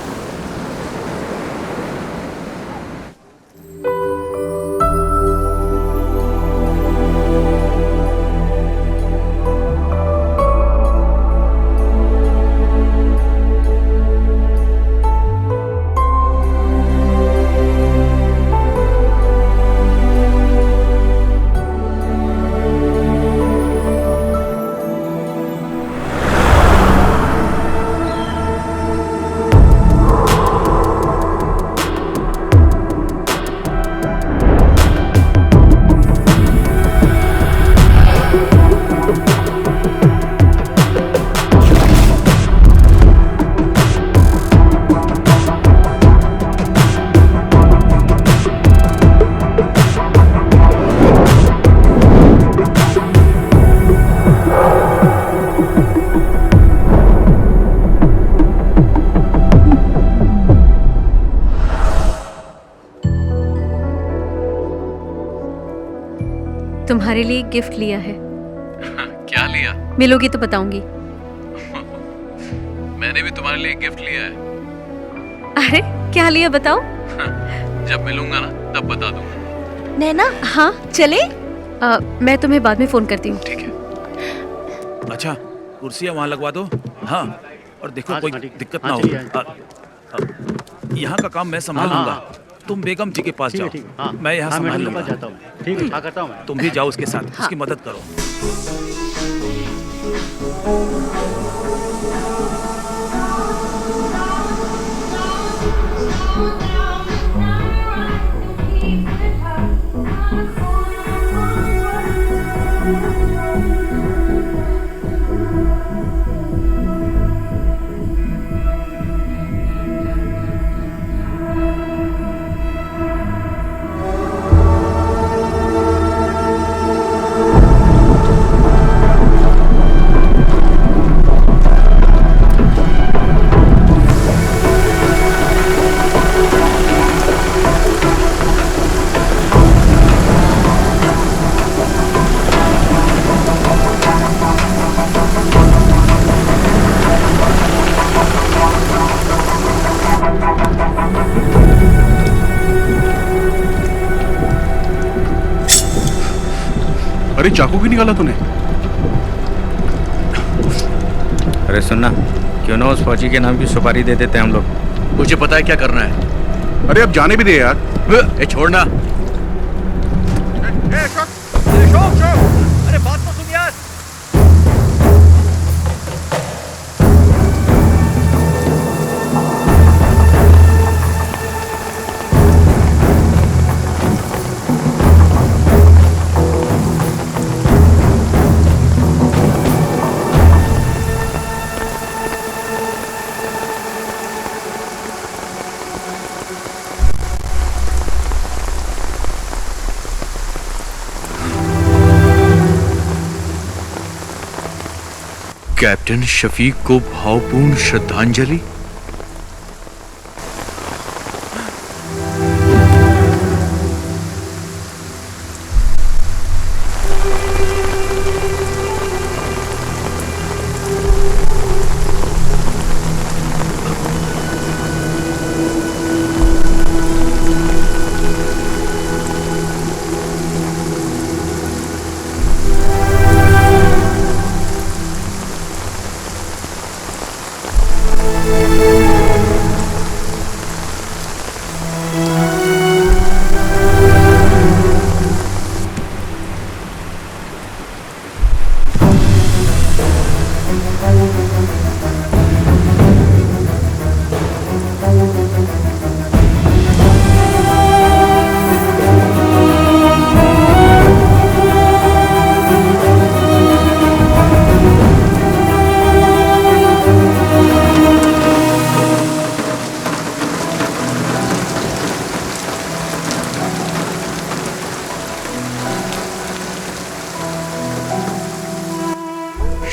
तुम्हारे लिए एक गिफ्ट लिया है। क्या लिया? मिलोगी तो बताऊंगी। मैंने भी तुम्हारे लिए एक गिफ्ट लिया है। अरे क्या लिया बताओ? जब मिलूंगा ना तब बता दूंगा। नैना, हाँ चले? मैं तुम्हें बाद में फोन करती हूँ। ठीक है। अच्छा कुर्सियाँ वहाँ लगवा दो। हाँ और देखो कोई दिक्कत ना हो। यहाँ का काम मैं संभाल लूंगा। तुम बेगम जी के पास जाओ। हाँ, मैं यहाँ हाँ, संभाल मैडम के लूंगा। पास जाता हूँ। ठीक है, हाँ करता हूँ मैं। तुम भी जाओ उसके साथ, उसकी मदद करो। अरे चाकू क्यों निकाला तूने? अरे सुनना, क्यों ना उस फौजी के नाम की सुपारी दे देते हैं हम लोग। मुझे पता है क्या करना है। अरे अब जाने भी दे यार। ए छोड़ना। अरे बात तो सुन यार। कैप्टन शफीक को भावपूर्ण श्रद्धांजलि।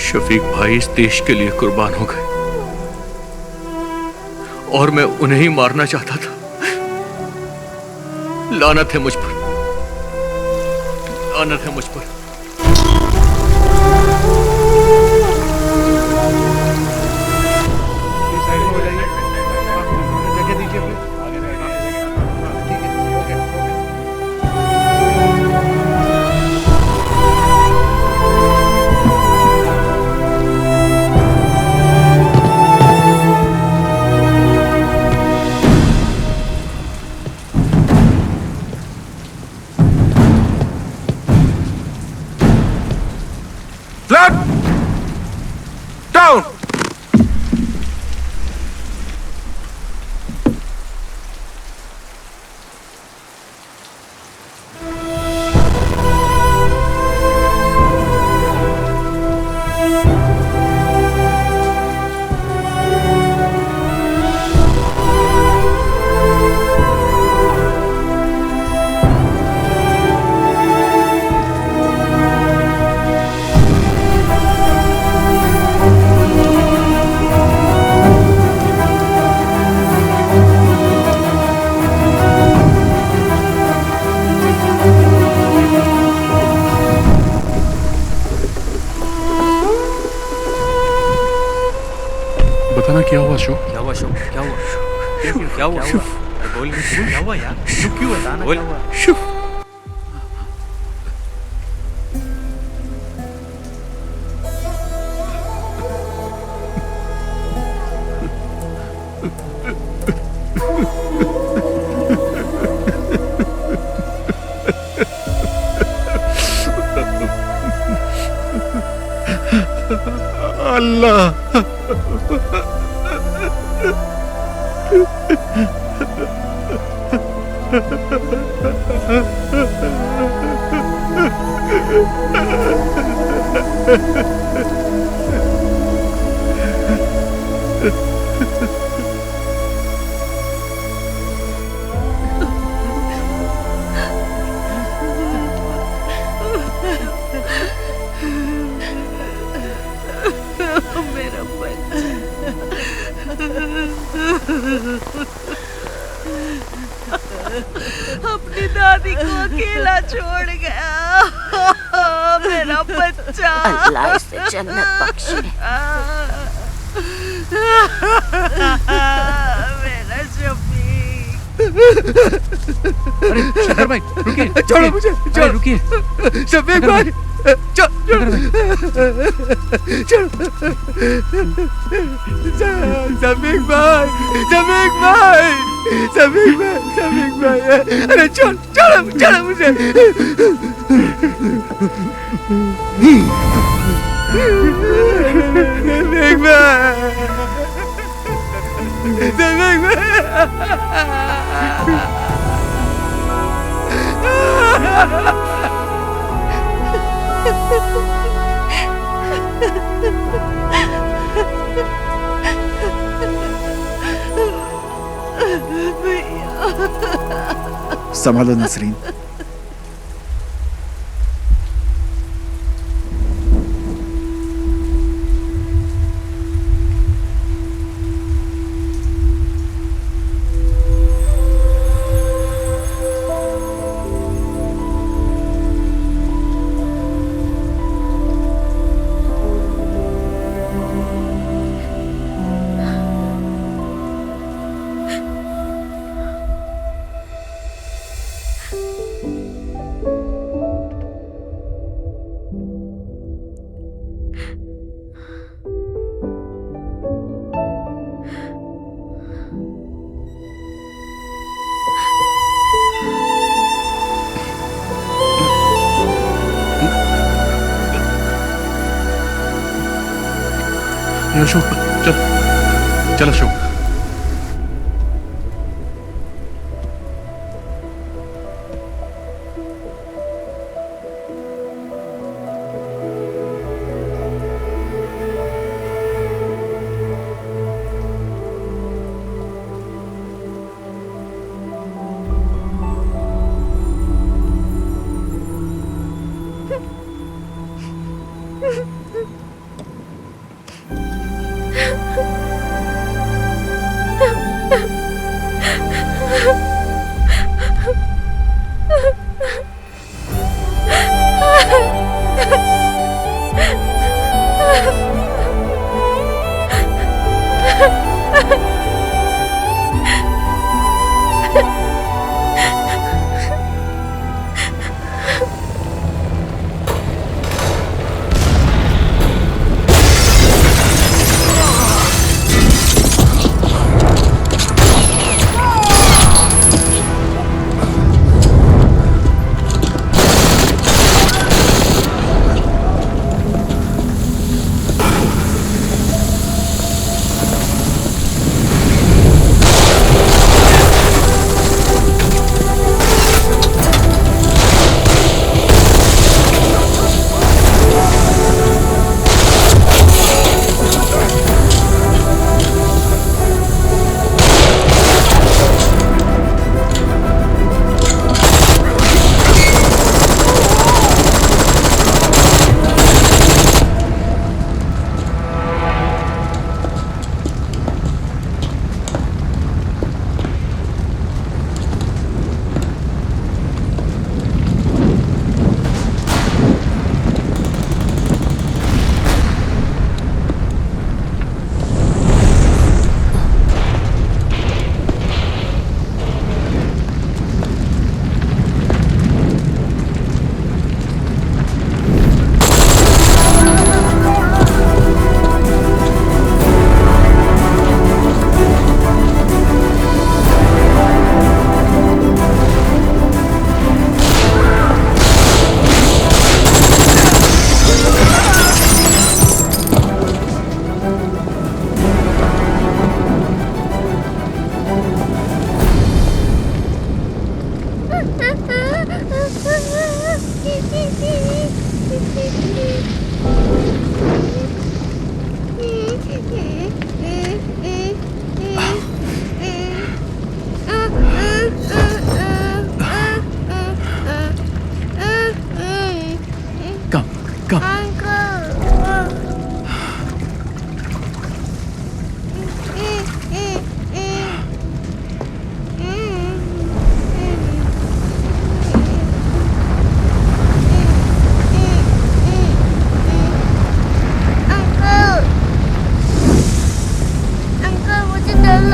शफीक भाई इस देश के लिए कुर्बान हो गए और मैं उन्हें ही मारना चाहता था। लानत है मुझ पर, लानत है मुझ पर। Down! बताना क्या हुआ अशोक? क्या हुआ अशोक? क्या हुआ? क्या हुआ? बोल क्या हुआ यार? क्यों बताना क्या हुआ? मेरा बच्चा अपनी दादी को अकेला छोड़ गया। मेरा बच्चा, अल्लाह इसे जन्नत बख्शे। मेरा शफीक। अरे शंकर भाई रुकिए, छोड़ो मुझे, अरे रुकिए शफीक भाई, छोड़ो, शफीक भाई, शफीक भाई, शफीक भाई, शफीक भाई, अरे छोड़ो मुझे। शफीक भाई, शफीक संभालो नसरीन। अशोक चल अशोक।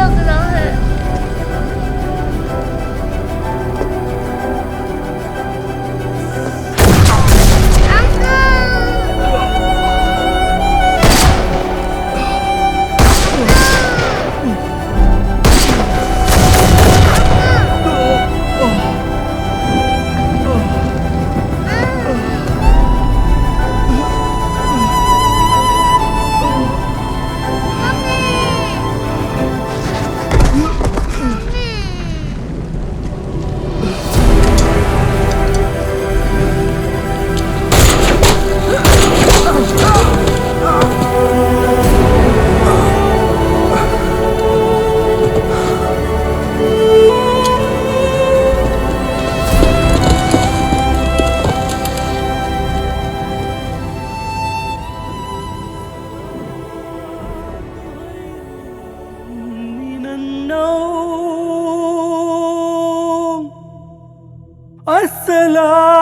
लग रहा है।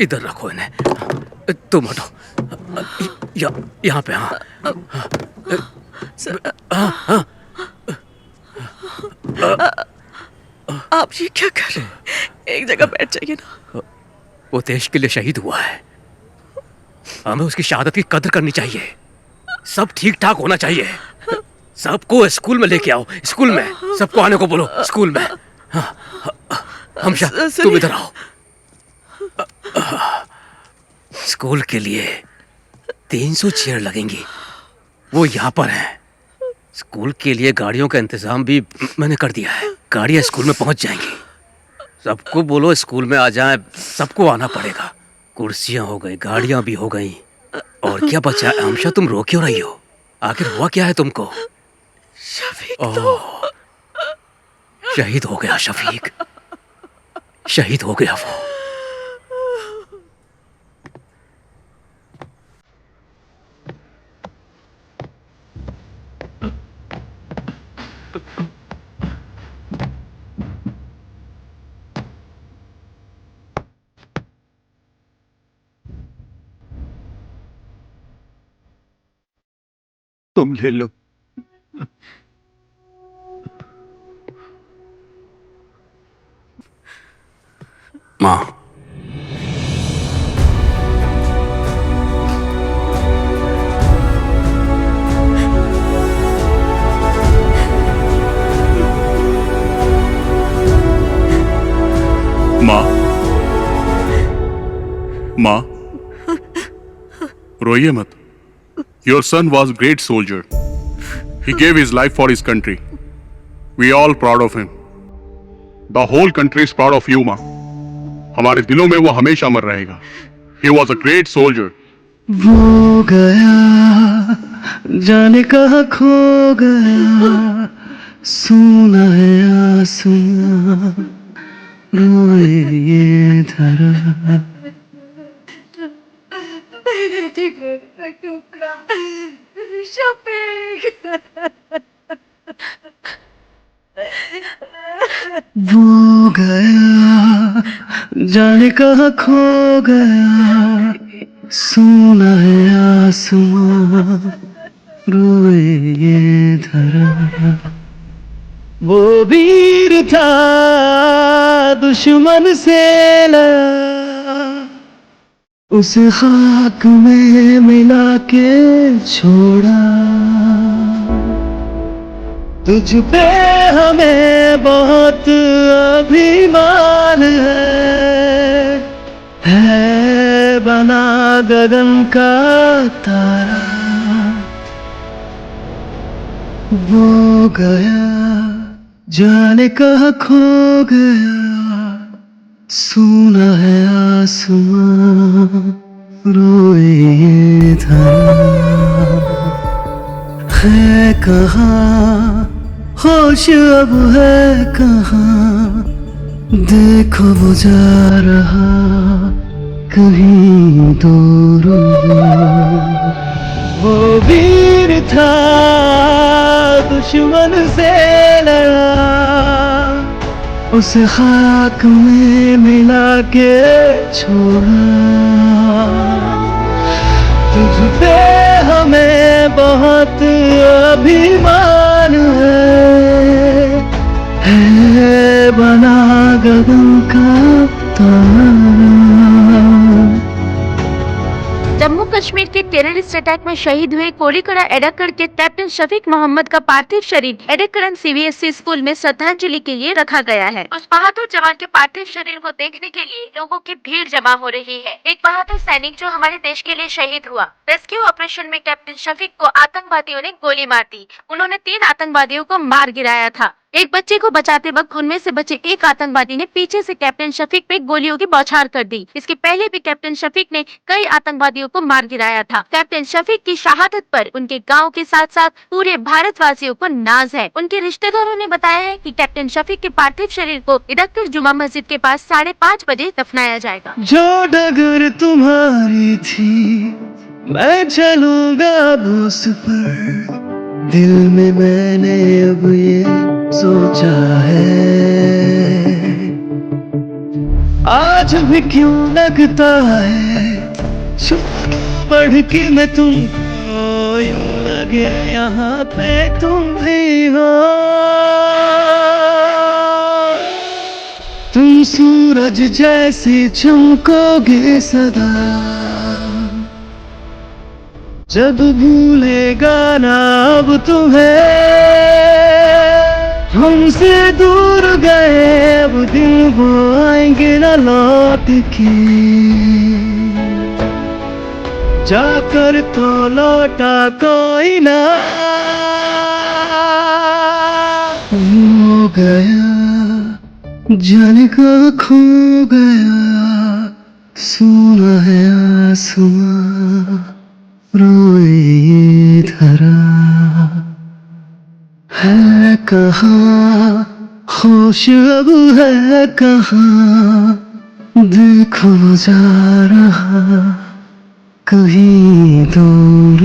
इधर रखो इन्हें। तुम हटो। यहाँ पे। हाँ हाँ। आप ये क्या कर रहे हैं? एक जगह बैठ जाइए ना। वो देश के लिए शहीद हुआ है, हमें उसकी शहादत की कदर करनी चाहिए। सब ठीक ठाक होना चाहिए। सबको स्कूल में लेके आओ। स्कूल में सबको आने को बोलो। स्कूल में। हमशा तुम इधर आओ। स्कूल के लिए 300 चेयर लगेंगी, वो यहाँ पर हैं। स्कूल के लिए गाड़ियों का इंतजाम भी मैंने कर दिया है। गाड़ियाँ स्कूल में पहुँच जाएंगी। सबको बोलो स्कूल में आ जाएं। सबको आना पड़ेगा। कुर्सियाँ हो गई, गाड़ियाँ भी हो गई, और क्या बचा है? हमशा तुम रो क्यों रही हो? आखिर हुआ क्या है तुमको? शहीद हो गया शफीक, शहीद हो गया वो। तुम ले लो। माँ, माँ, रोइए मत। Your son was a great soldier. He gave his life for his country. We are all proud of him. The whole country is proud of you, माँ। हमारे दिलों में वो हमेशा अमर रहेगा। He was a great soldier. वो गया जाने कहाँ खो गया, सुना है आसमां रोए ये धरा। वो गया जाने कहाँ खो गया, सुना है आसमां रोए ये धरा। वो वीर था दुश्मन से लड़ा, उसे खाक में मिला के छोड़ा। तुझ पे हमें बहुत अभिमान है बना गगन का तारा वो गया जाने कहाँ खो गया सुना है आसमां रोए ये धरा है कहाँ होश अब है कहाँ देखो वो जा रहा कहीं दूर वो वीर था दुश्मन से लड़ा उसे खाक में मिला के छोड़ा तुझ पे हमें बहुत अभिमान है बना गगन का तारा। जम्मू कश्मीर के टेररिस्ट अटैक में शहीद हुए कोड़ीकड़ा एडाकड़ के कैप्टन शफीक मोहम्मद का पार्थिव शरीर एडाकड़ CBSE स्कूल में श्रद्धांजलि के लिए रखा गया है। उस बहादुर जवान के पार्थिव शरीर को देखने के लिए लोगों की भीड़ जमा हो रही है। एक बहादुर सैनिक जो हमारे देश के लिए शहीद हुआ। रेस्क्यू ऑपरेशन में कैप्टन शफीक को आतंकवादियों ने गोली मार दी। उन्होंने 3 आतंकवादियों को मार गिराया था। एक बच्चे को बचाते वक्त उनमें से बचे एक आतंकवादी ने पीछे से कैप्टन शफीक पे गोलियों की बौछार कर दी। इसके पहले भी कैप्टन शफीक ने कई आतंकवादियों को मार गिराया था। कैप्टन शफीक की शहादत पर उनके गांव के साथ साथ पूरे भारतवासियों को नाज है। उनके रिश्तेदारों ने बताया है कि कैप्टन शफीक के पार्थिव शरीर को इडक्कर जुमा मस्जिद के पास 5:30 बजे दफनाया जाएगा। जो डगर तुम्हारी थी मैं चलूंगा अब उस पर दिल में मैंने अब ये सोचा है आज भी क्यों लगता है चुप पढ़ के मैं तुमको यूं लगे यहाँ पे तुम भी हो तुम सूरज जैसी चमकोगे सदा जब भूलेगा ना अब तुम्हें हमसे दूर गए अब दिन वो आएंगे ना लौट के जाकर तो लौटा कोई ना हो गया जाने का खो गया सुना है आसमां रोए ये धरा है कहाँ होश अब है कहाँ देखो जा रहा कहीं दूर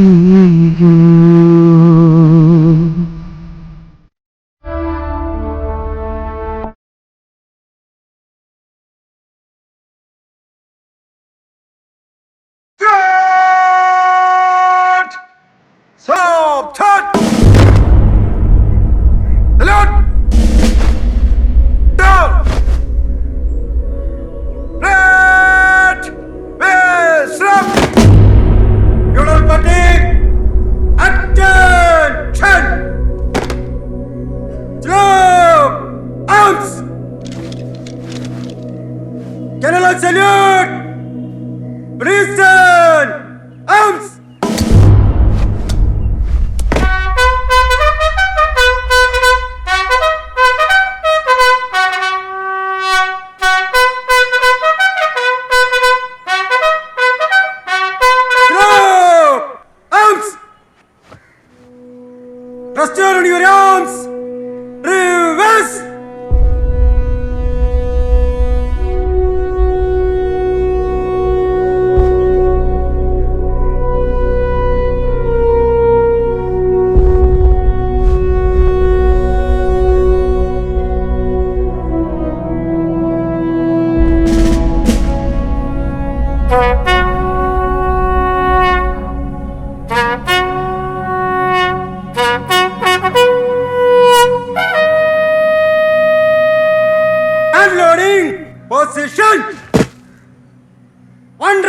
Stop! Turn! Salute! Down! Red! Base! Up! Unit fatigue! Attention! Slow! Arms! General salute! Prison! Arms! Posture on your arms! Reverse! Unloading! Position! One